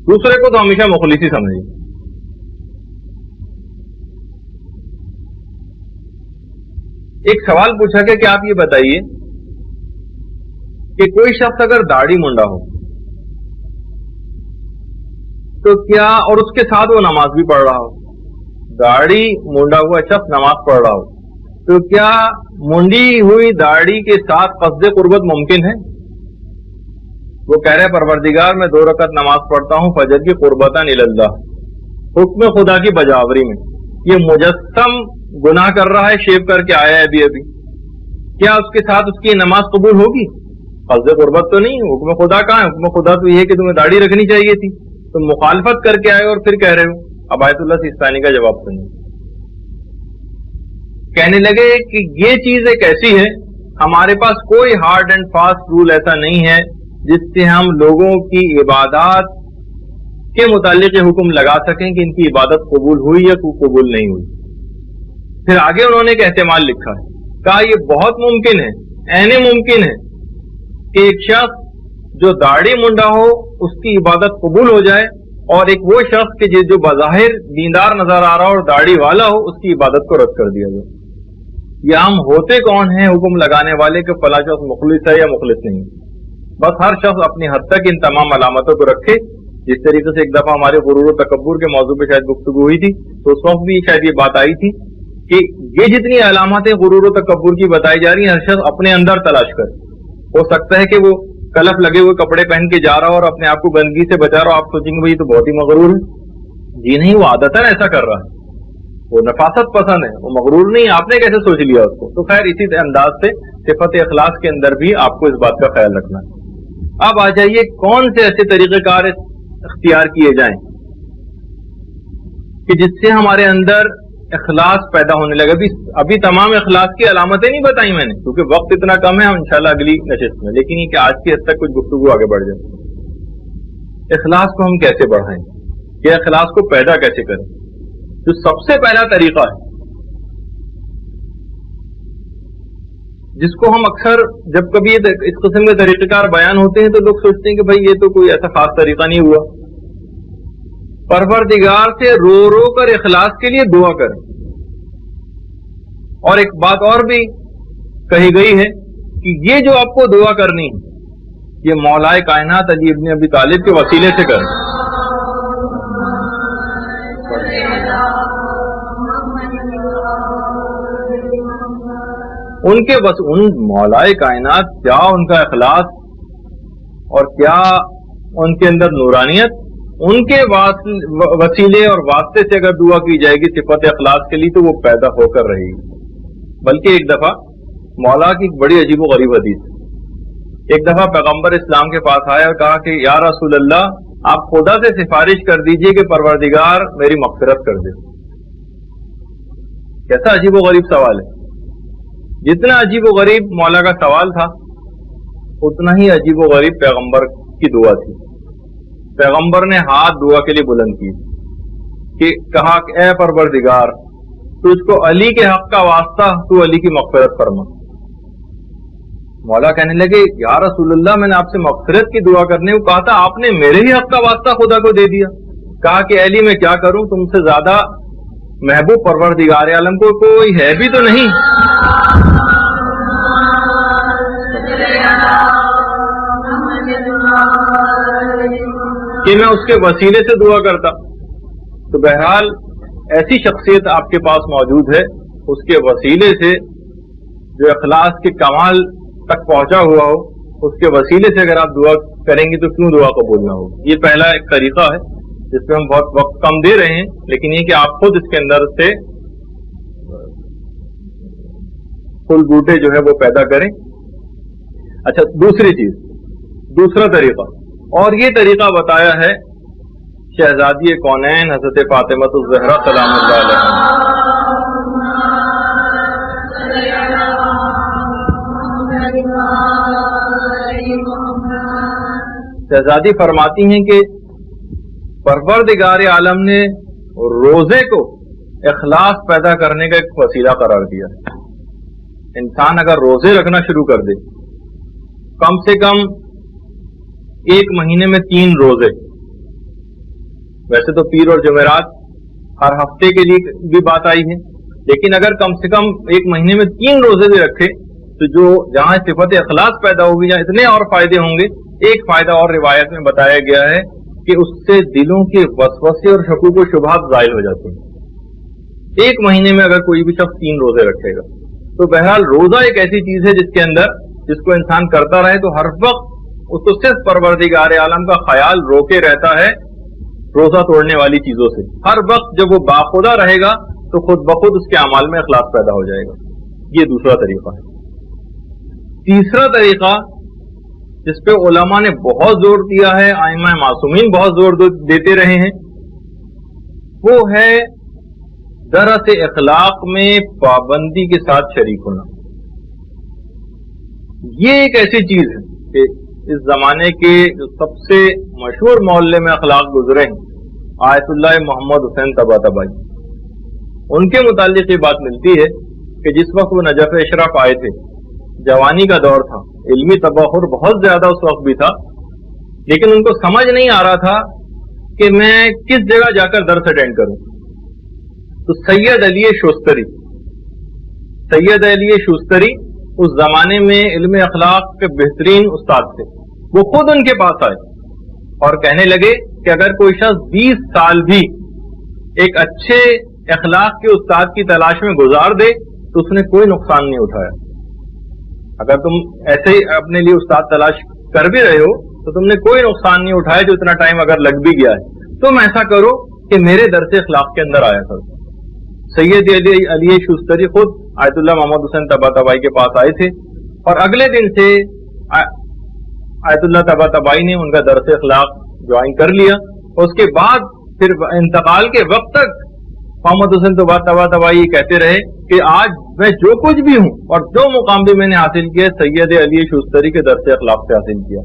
دوسرے کو تو ہمیشہ مخلص ہی سمجھیں۔ ایک سوال پوچھا کہ آپ یہ بتائیے کہ کوئی شخص اگر داڑھی منڈا ہو تو کیا، اور اس کے ساتھ وہ نماز بھی پڑھ رہا ہو، داڑھی منڈا ہوا شخص نماز پڑھ رہا ہو، تو کیا منڈی ہوئی داڑھی کے ساتھ قصد قربت ممکن ہے؟ وہ کہہ رہے پروردگار میں 2 رکعت نماز پڑھتا ہوں فجر کی قربتاً الی اللہ، حکم خدا کی بجاوری میں. یہ مجسم گناہ کر رہا ہے, شیو کر کے آیا ہے ابھی ابھی, کیا اس کے ساتھ اس کی نماز قبول ہوگی؟ قصد قربت تو نہیں. حکم خدا کہاں ہے؟ حکم خدا تو یہ کہ تمہیں داڑھی رکھنی چاہیے تھی, تم مخالفت کر کے آئے اور پھر کہہ رہے ہو. اب آیت اللہ سیستانی کا جواب سنیے. کہنے لگے کہ یہ چیز ایک ایسی ہے, ہمارے پاس کوئی ہارڈ اینڈ فاسٹ رول ایسا نہیں ہے جس سے ہم لوگوں کی عبادات کے متعلق یہ حکم لگا سکیں کہ ان کی عبادت قبول ہوئی یا قبول نہیں ہوئی. پھر آگے انہوں نے ایک احتمال لکھا ہے, کہا یہ بہت ممکن ہے, عین ممکن ہے کہ ایک شخص جو داڑھی منڈا ہو اس کی عبادت قبول ہو جائے, اور ایک وہ شخص کہ جو بظاہر دیندار نظر آ رہا ہو اور داڑھی والا ہو اس کی عبادت کو رد کر دیا جائے. یہ ہم ہوتے کون ہیں حکم لگانے والے کہ فلاں شخص مخلص ہے یا مخلص نہیں. بس ہر شخص اپنی حد تک ان تمام علامتوں کو رکھے. جس طریقے سے ایک دفعہ ہمارے غرور و تکبر کے موضوع پہ شاید گفتگو ہوئی تھی, تو اس وقت بھی شاید یہ بات آئی تھی کہ یہ جتنی علامتیں غرور و تکبر کی بتائی جا رہی ہیں, ہر شخص اپنے اندر تلاش کرے. ہو سکتا ہے کہ وہ کلف لگے ہوئے کپڑے پہن کے جا رہا ہو اور اپنے آپ کو گندگی سے بچا رہا ہو, آپ سوچیں گے بھائی تو بہت ہی مغرور ہے. جی نہیں, وہ عادتاً ایسا کر رہا ہے, وہ نفاست پسند ہے, وہ مغرور نہیں. آپ نے کیسے سوچ لیا اس کو؟ تو خیر اسی انداز سے صفت اخلاص کے اندر بھی آپ کو اس بات کا خیال رکھنا ہے. اب آ جائیے کون سے ایسے طریقہ کار اختیار کیے جائیں کہ جس سے ہمارے اندر اخلاص پیدا ہونے لگا. ابھی تمام اخلاص کی علامتیں نہیں بتائی میں نے, کیونکہ وقت اتنا کم ہے, ہم انشاءاللہ اگلی نشست میں, لیکن یہ کہ آج کی حد تک کچھ گفتگو آگے بڑھ جائے. اخلاص کو ہم کیسے بڑھائیں, یا اخلاص کو پیدا کیسے کریں؟ جو سب سے پہلا طریقہ ہے جس کو ہم اکثر جب کبھی اس قسم کے طریقہ کار بیان ہوتے ہیں تو لوگ سوچتے ہیں کہ بھائی یہ تو کوئی ایسا خاص طریقہ نہیں ہوا. پروردگار سے رو رو کر اخلاص کے لیے دعا کریں. اور ایک بات اور بھی کہی گئی ہے کہ یہ جو آپ کو دعا کرنی ہے یہ مولائے کائنات علی ابن ابی طالب کے وسیلے سے کریں. ان کے بس ان مولائے کائنات کیا ان کا اخلاص اور کیا ان کے اندر نورانیت, ان کے وسیلے اور واسطے سے اگر دعا کی جائے گی صفت اخلاص کے لیے تو وہ پیدا ہو کر رہے گی. بلکہ ایک دفعہ مولا کی بڑی عجیب و غریب حدیث, ایک دفعہ پیغمبر اسلام کے پاس آیا اور کہا کہ یا رسول اللہ, آپ خدا سے سفارش کر دیجئے کہ پروردگار میری مغفرت کر دے. کیسا عجیب و غریب سوال ہے. جتنا عجیب و غریب مولا کا سوال تھا اتنا ہی عجیب و غریب پیغمبر کی دعا تھی. پیغمبر نے ہاتھ دعا کے لیے بلند کی کہ کہا کہ اے پروردگار, تجھ کو علی کے حق کا واسطہ تو علی کی مغفرت فرما. مولا کہنے لگے یا رسول اللہ, میں نے آپ سے مغفرت کی دعا کرنے کو کہا تھا, آپ نے میرے ہی حق کا واسطہ خدا کو دے دیا. کہا کہ علی میں کیا کروں, تم سے زیادہ محبوب پروردگار عالم کو کوئی ہے بھی تو نہیں. کہ میں اس کے وسیلے سے دعا کرتا. تو بہرحال ایسی شخصیت آپ کے پاس موجود ہے, اس کے وسیلے سے جو اخلاص کے کمال تک پہنچا ہوا ہو, اس کے وسیلے سے اگر آپ دعا کریں گے تو کیوں دعا قبول نہ ہو. یہ پہلا ایک طریقہ ہے جس پہ ہم بہت وقت کم دے رہے ہیں, لیکن یہ کہ آپ خود اس کے اندر سے پھول بوٹے جو ہے وہ پیدا کریں. اچھا, دوسری چیز, دوسرا طریقہ, اور یہ طریقہ بتایا ہے شہزادی کونین حضرت فاطمہ الزہرا سلام اللہ علیہ. شہزادی فرماتی ہیں کہ پروردگار عالم نے روزے کو اخلاص پیدا کرنے کا ایک وسیلہ قرار دیا. انسان اگر روزے رکھنا شروع کر دے, کم سے کم ایک مہینے میں 3 روزے, ویسے تو پیر اور جمعرات ہر ہفتے کے لیے بھی بات آئی ہے, لیکن اگر کم سے کم ایک مہینے میں 3 روزے بھی رکھے تو جو جہاں صفت اخلاص پیدا ہوگی, جہاں اتنے اور فائدے ہوں گے. ایک فائدہ اور روایت میں بتایا گیا ہے کہ اس سے دلوں کے وسوسے اور شکوک و شبہات زائل ہو جاتے ہیں. ایک مہینے میں اگر کوئی بھی شخص 3 روزے رکھے گا تو بہرحال روزہ ایک ایسی چیز ہے جس کے اندر جس کو انسان کرتا رہے تو ہر وقت اس کو صرف پروردگار عالم کا خیال روکے رہتا ہے روزہ توڑنے والی چیزوں سے. ہر وقت جب وہ باخدا رہے گا تو خود بخود اس کے اعمال میں اخلاص پیدا ہو جائے گا. یہ دوسرا طریقہ ہے. تیسرا طریقہ جس پہ علماء نے بہت زور دیا ہے, ائمہ معصومین بہت زور دیتے رہے ہیں, وہ ہے درس اخلاق میں پابندی کے ساتھ شریک ہونا. یہ ایک ایسی چیز ہے کہ اس زمانے کے جو سب سے مشہور محلے میں اخلاق گزرے ہیں, آیت اللہ محمد حسین طباطبائی, ان کے متعلق یہ بات ملتی ہے کہ جس وقت وہ نجف اشرف آئے تھے, جوانی کا دور تھا, علمی تبحر بہت زیادہ اس وقت بھی تھا, لیکن ان کو سمجھ نہیں آ رہا تھا کہ میں کس جگہ جا کر درس اٹینڈ کروں. تو سید علی شوستری اس زمانے میں علم اخلاق کے بہترین استاد تھے. وہ خود ان کے پاس آئے اور کہنے لگے کہ اگر کوئی شخص 20 سال بھی ایک اچھے اخلاق کے استاد کی تلاش میں گزار دے تو اس نے کوئی نقصان نہیں اٹھایا. اگر تم ایسے ہی اپنے لیے استاد تلاش کر بھی رہے ہو تو تم نے کوئی نقصان نہیں اٹھایا, جو اتنا ٹائم اگر لگ بھی گیا ہے. تم ایسا کرو کہ میرے درس اخلاق کے اندر آیا کرو. سید علی شوستری خود آیت اللہ محمد حسین طباطبائی کے پاس آئے تھے اور اگلے دن سے آیت اللہ طباطبائی نے ان کا درس اخلاق جوائن کر لیا. اور اس کے بعد پھر انتقال کے وقت تک محمد حسین طباطبائی کہتے رہے کہ آج میں جو کچھ بھی ہوں اور جو مقام بھی میں نے حاصل کیا سید علی شوستری کے درس اخلاق سے حاصل کیا.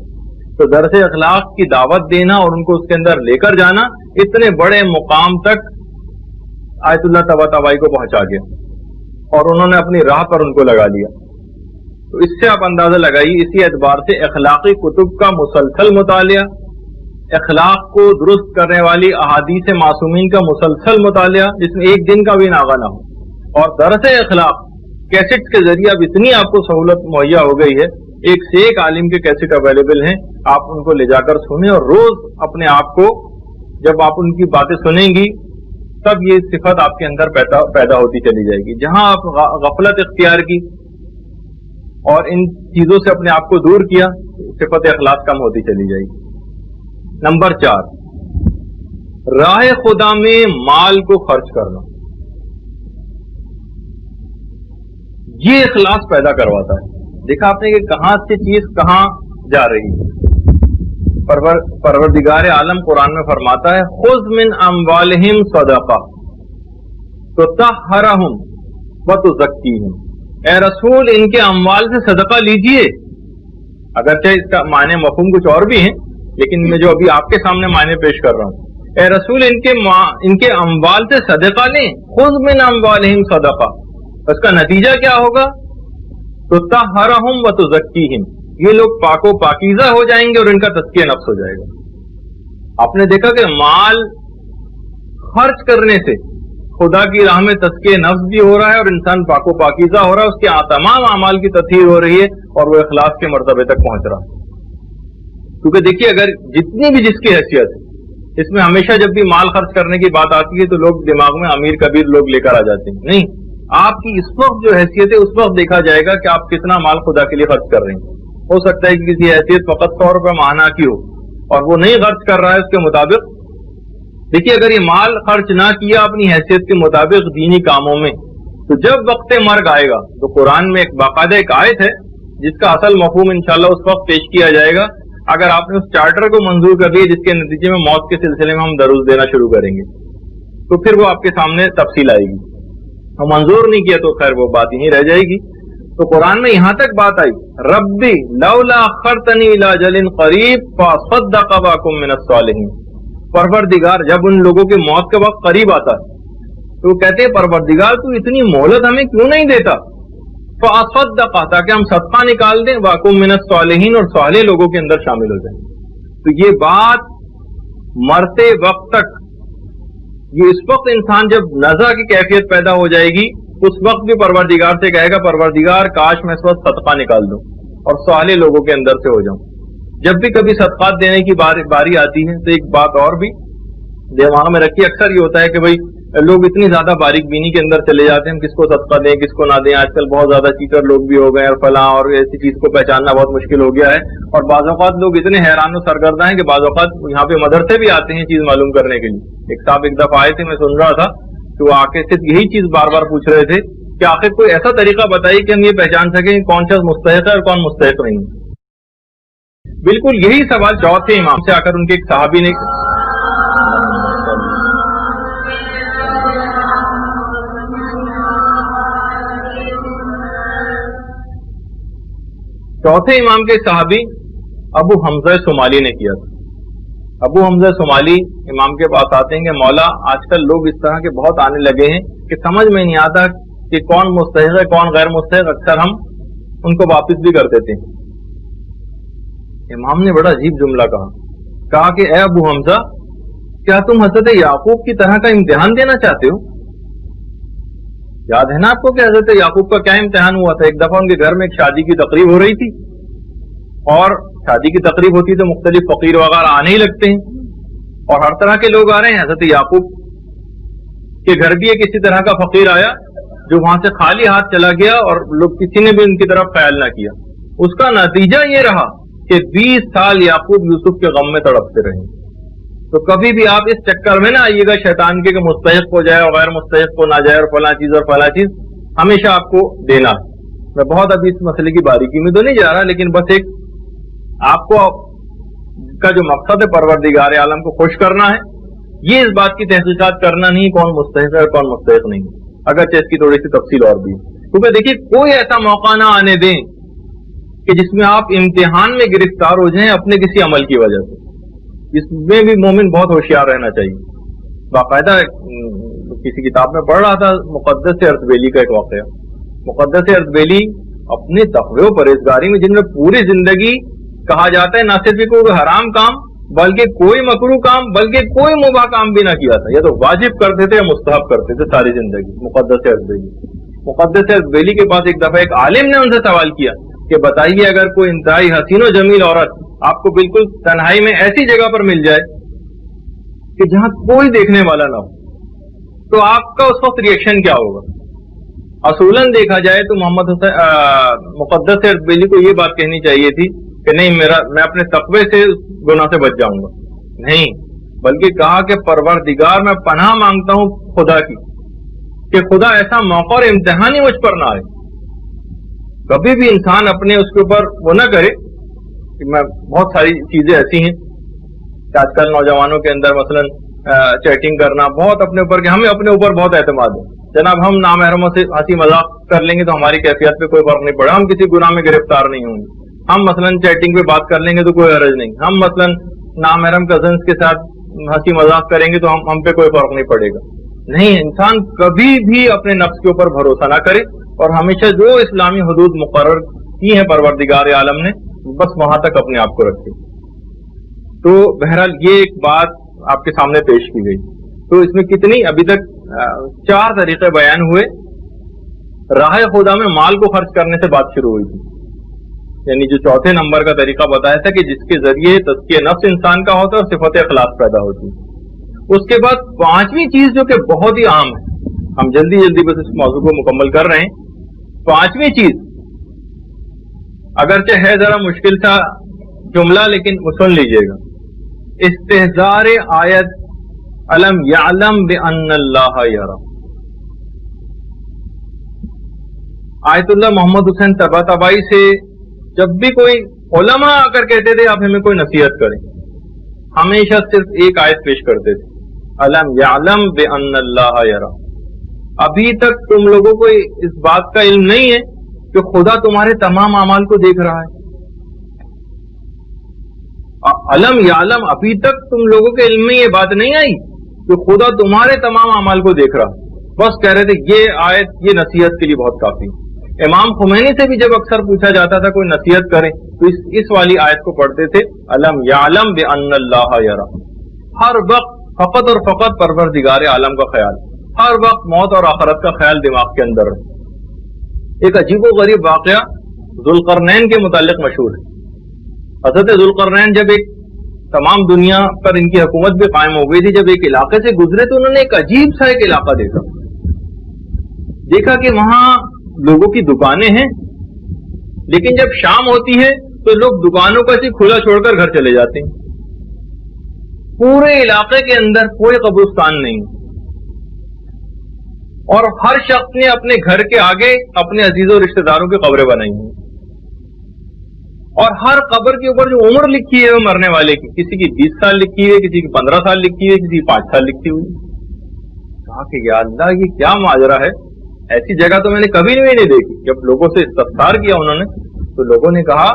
تو درس اخلاق کی دعوت دینا اور ان کو اس کے اندر لے کر جانا اتنے بڑے مقام تک آیت اللہ طباطبائی کو پہنچا گیا اور انہوں نے اپنی راہ پر ان کو لگا لیا. تو اس سے آپ اندازہ لگائیے, اسی اعتبار سے اخلاقی کتب کا مسلسل مطالعہ, اخلاق کو درست کرنے والی احادیث معصومین کا مسلسل مطالعہ جس میں ایک دن کا بھی ناغہ نہ ہو, اور درس اخلاق کیسٹ کے ذریعے اب اتنی آپ کو سہولت مہیا ہو گئی ہے, ایک سے ایک عالم کے کیسٹ اویلیبل ہیں, آپ ان کو لے جا کر سنیں اور روز اپنے آپ کو جب آپ ان کی باتیں سنیں گی تب یہ صفت آپ کے اندر پیدا ہوتی چلی جائے گی. جہاں آپ غفلت اختیار کی اور ان چیزوں سے اپنے آپ کو دور کیا, صفت اخلاق کم ہوتی چلی جائے گی. نمبر 4, راہ خدا میں مال کو خرچ کرنا. یہ اخلاص پیدا کرواتا ہے. دیکھا آپ نے کہ کہاں سے چیز کہاں جا رہی ہے. پروردگار عالم قرآن میں فرماتا ہے خذ من اموالہم صدقہ تطہرہم وتزکیہم. اے رسول ان کے اموال سے صدقہ لیجئے. اگرچہ اس کا معنی مفہوم کچھ اور بھی ہیں, لیکن میں جو ابھی آپ کے سامنے معنی پیش کر رہا ہوں, اے رسول ان کے اموال سے صدقہ لیں. خذ من اموالہم صدقہ, اس کا نتیجہ کیا ہوگا؟ تطہرہم وتزکیہم, یہ لوگ پاک و پاکیزہ ہو جائیں گے اور ان کا تزکیہ نفس ہو جائے گا. آپ نے دیکھا کہ مال خرچ کرنے سے خدا کی راہ میں تزکیہ نفس بھی ہو رہا ہے اور انسان پاک و پاکیزہ ہو رہا ہے, اس کے تمام اعمال کی تطہیر ہو رہی ہے اور وہ اخلاص کے مرتبے تک پہنچ رہا ہے. کیونکہ دیکھیے اگر جتنی بھی جس کی حیثیت ہے, اس میں ہمیشہ جب بھی مال خرچ کرنے کی بات آتی ہے تو لوگ دماغ میں امیر کبیر لوگ لے کر آ جاتے ہیں. نہیں, آپ کی اس وقت جو حیثیت ہے اس وقت دیکھا جائے گا کہ آپ کتنا مال خدا کے لیے خرچ کر رہے ہیں. ہو سکتا ہے کہ کسی حیثیت فقط 100 روپے ماہانہ کی ہو اور وہ نہیں خرچ کر رہا ہے اس کے مطابق. دیکھیے اگر یہ مال خرچ نہ کیا اپنی حیثیت کے مطابق دینی کاموں میں, تو جب وقت مرگ آئے گا تو قرآن میں ایک باقاعدہ ایک آیت ہے جس کا اصل مفہوم انشاءاللہ اس وقت پیش کیا جائے گا اگر آپ نے اس چارٹر کو منظور کر لیا جس کے نتیجے میں موت کے سلسلے میں ہم دروس دینا شروع کریں گے, تو پھر وہ آپ کے سامنے تفصیل آئے گی. اور منظور نہیں کیا تو خیر وہ بات ہی رہ جائے گی. تو قرآن میں یہاں تک بات آئی, ربی لولا اخرتنی الی اجل قریب فاصدق واکن من الصالحین. پروردگار جب ان لوگوں کے موت کا وقت قریب آتا ہے تو کہتے ہیں پروردگار تو اتنی مہلت ہمیں کیوں نہیں دیتا, فاصدق, تاکہ ہم صدقہ نکال دیں, واکن من الصالحین, اور صالح لوگوں کے اندر شامل ہو جائیں. تو یہ بات مرتے وقت تک, یہ اس وقت انسان جب نزع کی کیفیت پیدا ہو جائے گی اس وقت بھی پروردگار سے کہے گا پروردگار کاش میں اس وقت صدقہ نکال دوں اور صالح لوگوں کے اندر سے ہو جاؤں. جب بھی کبھی صدقات دینے کی باری آتی ہے تو ایک بات اور بھی دماغ میں رکھیے, اکثر یہ ہوتا ہے کہ بھئی لوگ اتنی زیادہ باریک بینی کے اندر چلے جاتے ہیں، ہم کس کو صدقہ دیں کس کو نہ دیں. آج کل بہت زیادہ چیٹر لوگ بھی ہو گئے اور فلاں، اور ایسی چیز کو پہچاننا بہت مشکل ہو گیا ہے. اور بعض اوقات لوگ اتنے حیران و سرگردہ ہیں کہ بعض اوقات یہاں پہ مدرسے بھی آتے ہیں چیز معلوم کرنے کے لیے. ایک صاحب ایک دفعہ آئے تھے، میں سن رہا تھا کہ وہ آ کے صرف یہی چیز بار بار پوچھ رہے تھے کہ آخر کوئی ایسا طریقہ بتائیے کہ ہم یہ پہچان سکیں کون شخص مستحق ہے اور کون مستحق نہیں. بالکل یہی سوال چوتھے امام سے آ کر ان کے ایک صحابی نے چوتھے امام کے صحابی ابو حمزہ صومالی نے کیا تھا. ابو حمزہ صومالی امام کے پاس آتے ہیں کہ مولا آج کل لوگ اس طرح کے بہت آنے لگے ہیں کہ سمجھ میں نہیں آتا کہ کون مستحق ہے کون غیر مستحق، اکثر ہم ان کو واپس بھی کر دیتے ہیں. امام نے بڑا عجیب جملہ کہا کہ اے ابو حمزہ، کیا تم حضرت یعقوب کی طرح کا امتحان دینا چاہتے ہو؟ یاد ہے نا آپ کو کہ حضرت یعقوب کا کیا امتحان ہوا تھا؟ ایک دفعہ ان کے گھر میں ایک شادی کی تقریب ہو رہی تھی، اور شادی کی تقریب ہوتی تو مختلف فقیر وغیرہ آنے ہی لگتے ہیں، اور ہر طرح کے لوگ آ رہے ہیں. حضرت یعقوب کے گھر بھی ایک اسی طرح کا فقیر آیا جو وہاں سے خالی ہاتھ چلا گیا، اور لوگ کسی نے بھی ان کی طرف خیال نہ کیا. اس کا نتیجہ یہ رہا کہ 20 سال یعقوب یوسف کے غم میں تڑپتے رہے. تو کبھی بھی آپ اس چکر میں نہ آئیے گا شیطان کے کہ مستحق کو جائے اور غیر مستحق کو نہ جائے اور فلاں چیز ہمیشہ آپ کو دینا. میں بہت ابھی اس مسئلے کی باریکی میں تو نہیں جا رہا، لیکن بس ایک آپ کو کا جو مقصد ہے پروردگار عالم کو خوش کرنا ہے، یہ اس بات کی تحقیقات کرنا نہیں کون مستحق ہے اور کون مستحق نہیں، اگرچہ اس کی تھوڑی سی تفصیل اور بھی ہے. کیونکہ دیکھیے کوئی ایسا موقع نہ آنے دیں کہ جس میں آپ امتحان میں گرفتار ہو جائیں اپنے کسی عمل کی وجہ سے. اس میں بھی مومن بہت ہوشیار رہنا چاہیے. باقاعدہ کسی کتاب میں پڑھ رہا تھا مقدس اردبیلی کا ایک واقعہ. مقدس اردبیلی اپنے تقوی و پرہیزگاری میں، جن میں پوری زندگی کہا جاتا ہے نہ صرف کوئی حرام کام بلکہ کوئی مکروہ کام بلکہ کوئی مباح کام بھی نہ کیا تھا، یا تو واجب کرتے تھے یا مستحب کرتے تھے ساری زندگی. مقدس اردبیلی کے پاس ایک دفعہ ایک عالم نے ان سے سوال کیا کہ بتائیے اگر کوئی انتہائی حسین و جمیل عورت آپ کو بالکل تنہائی میں ایسی جگہ پر مل جائے کہ جہاں کوئی دیکھنے والا نہ ہو، تو آپ کا اس وقت ریئیکشن کیا ہوگا؟ اصولاً دیکھا جائے تو محمد مقدس اردبیلی کو یہ بات کہنی چاہیے تھی کہ نہیں میں اپنے تقوی سے گناہ سے بچ جاؤں گا، نہیں، بلکہ کہا کہ پروردگار میں پناہ مانگتا ہوں خدا کی کہ خدا ایسا موقع اور امتحان ہی مجھ پر نہ آئے. کبھی بھی انسان اپنے اس کے اوپر وہ نہ کرے کہ میں بہت ساری چیزیں ایسی ہیں کہ آج کل نوجوانوں کے اندر مثلاً چیٹنگ کرنا بہت اپنے اوپر کہ ہمیں اپنے اوپر بہت اعتماد ہے، جناب ہم نامحرموں سے ہنسی مذاق کر لیں گے تو ہماری کیفیت پہ کوئی فرق نہیں پڑا، ہم کسی گناہ میں گرفتار نہیں ہوں گے، ہم مثلاً چیٹنگ پہ بات کر لیں گے تو کوئی حرج نہیں، ہم مثلاً نامحرم کزنس کے ساتھ ہنسی مذاق کریں گے تو ہم پہ کوئی فرق نہیں پڑے گا. نہیں، انسان کبھی بھی اپنے نفس کے اوپر بھروسہ نہ کرے، اور ہمیشہ جو اسلامی حدود مقرر کی ہیں پروردگار عالم نے بس وہاں تک اپنے آپ کو رکھے. تو بہرحال یہ ایک بات آپ کے سامنے پیش کی گئی. تو اس میں کتنی ابھی تک 4 طریقے بیان ہوئے. راہ خدا میں مال کو خرچ کرنے سے بات شروع ہوئی تھی، یعنی جو چوتھے نمبر کا طریقہ بتایا تھا کہ جس کے ذریعے تزکیہ نفس انسان کا ہوتا ہے اور صفت اخلاص پیدا ہوتی ہے. اس کے بعد 5ویں چیز جو کہ بہت ہی عام ہے، ہم جلدی بس اس موضوع کو مکمل کر رہے ہیں. 5ویں چیز اگرچہ ہے ذرا مشکل تھا جملہ لیکن سن لیجئے گا، استحضار آیت الم یعلم بان اللہ یرا. آیت اللہ محمد حسین طباطبائی سے جب بھی کوئی علماء آ کر کہتے تھے آپ ہمیں کوئی نصیحت کریں، ہمیشہ صرف ایک آیت پیش کرتے تھے، الم یعلم بان اللہ یرا. ابھی تک تم لوگوں کو اس بات کا علم نہیں ہے کہ خدا تمہارے تمام اعمال کو دیکھ رہا ہے. علم یعلم، ابھی تک تم لوگوں کے علم میں یہ بات نہیں آئی کہ خدا تمہارے تمام اعمال کو دیکھ رہا. بس کہہ رہے تھے یہ آیت یہ نصیحت کے لیے بہت کافی. امام خمینی سے بھی جب اکثر پوچھا جاتا تھا کوئی نصیحت کرے تو اس والی آیت کو پڑھتے تھے، علم یعلم بان اللہ یرا. ہر وقت فقط اور فقط پروردگار عالم کا خیال، ہر وقت موت اور آخرت کا خیال دماغ کے اندر ہے. ایک عجیب و غریب واقعہ ذوالقرنین کے متعلق مشہور ہے. حضرت ذوالقرنین جب ایک تمام دنیا پر ان کی حکومت بھی قائم ہو گئی تھی. جب ایک علاقے سے گزرے تو انہوں نے ایک عجیب سا ایک علاقہ دیکھا کہ وہاں لوگوں کی دکانیں ہیں, لیکن جب شام ہوتی ہے تو لوگ دکانوں کو ایسے کھلا چھوڑ کر گھر چلے جاتے ہیں. پورے علاقے کے اندر کوئی قبرستان نہیں, اور ہر شخص نے اپنے گھر کے آگے اپنے عزیزوں رشتہ داروں کی قبریں بنائی ہیں, اور ہر قبر کے اوپر جو عمر لکھی ہے وہ مرنے والے کی, کسی کی 20 سال لکھی ہے, کسی کی 15 سال لکھی ہے, کسی کی 5 سال لکھی ہوئی. کہا کہ یا اللہ یہ کیا ماجرا ہے, ایسی جگہ تو میں نے کبھی نہیں دیکھی. جب لوگوں سے استفسار کیا انہوں نے تو لوگوں نے کہا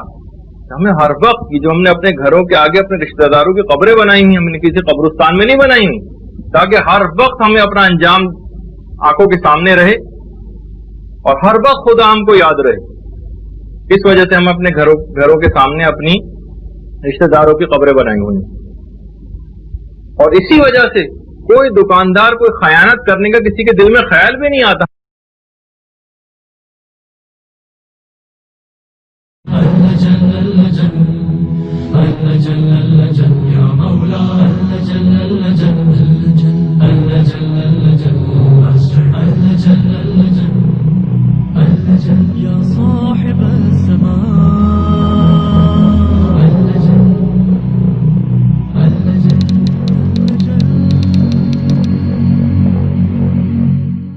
ہمیں ہر وقت یہ جو ہم نے اپنے گھروں کے آگے اپنے رشتہ داروں کی قبریں بنائی ہیں, ہم نے کسی قبرستان میں نہیں بنائی ہیں, تاکہ ہر وقت ہمیں اپنا انجام آنکھوں کے سامنے رہے اور ہر وقت خدا ہم کو یاد رہے. اس وجہ سے ہم اپنے گھروں کے سامنے اپنی رشتہ داروں کی قبریں بنائی ہوئی, اور اسی وجہ سے کوئی دکاندار کوئی خیانت کرنے کا کسی کے دل میں خیال بھی نہیں آتا.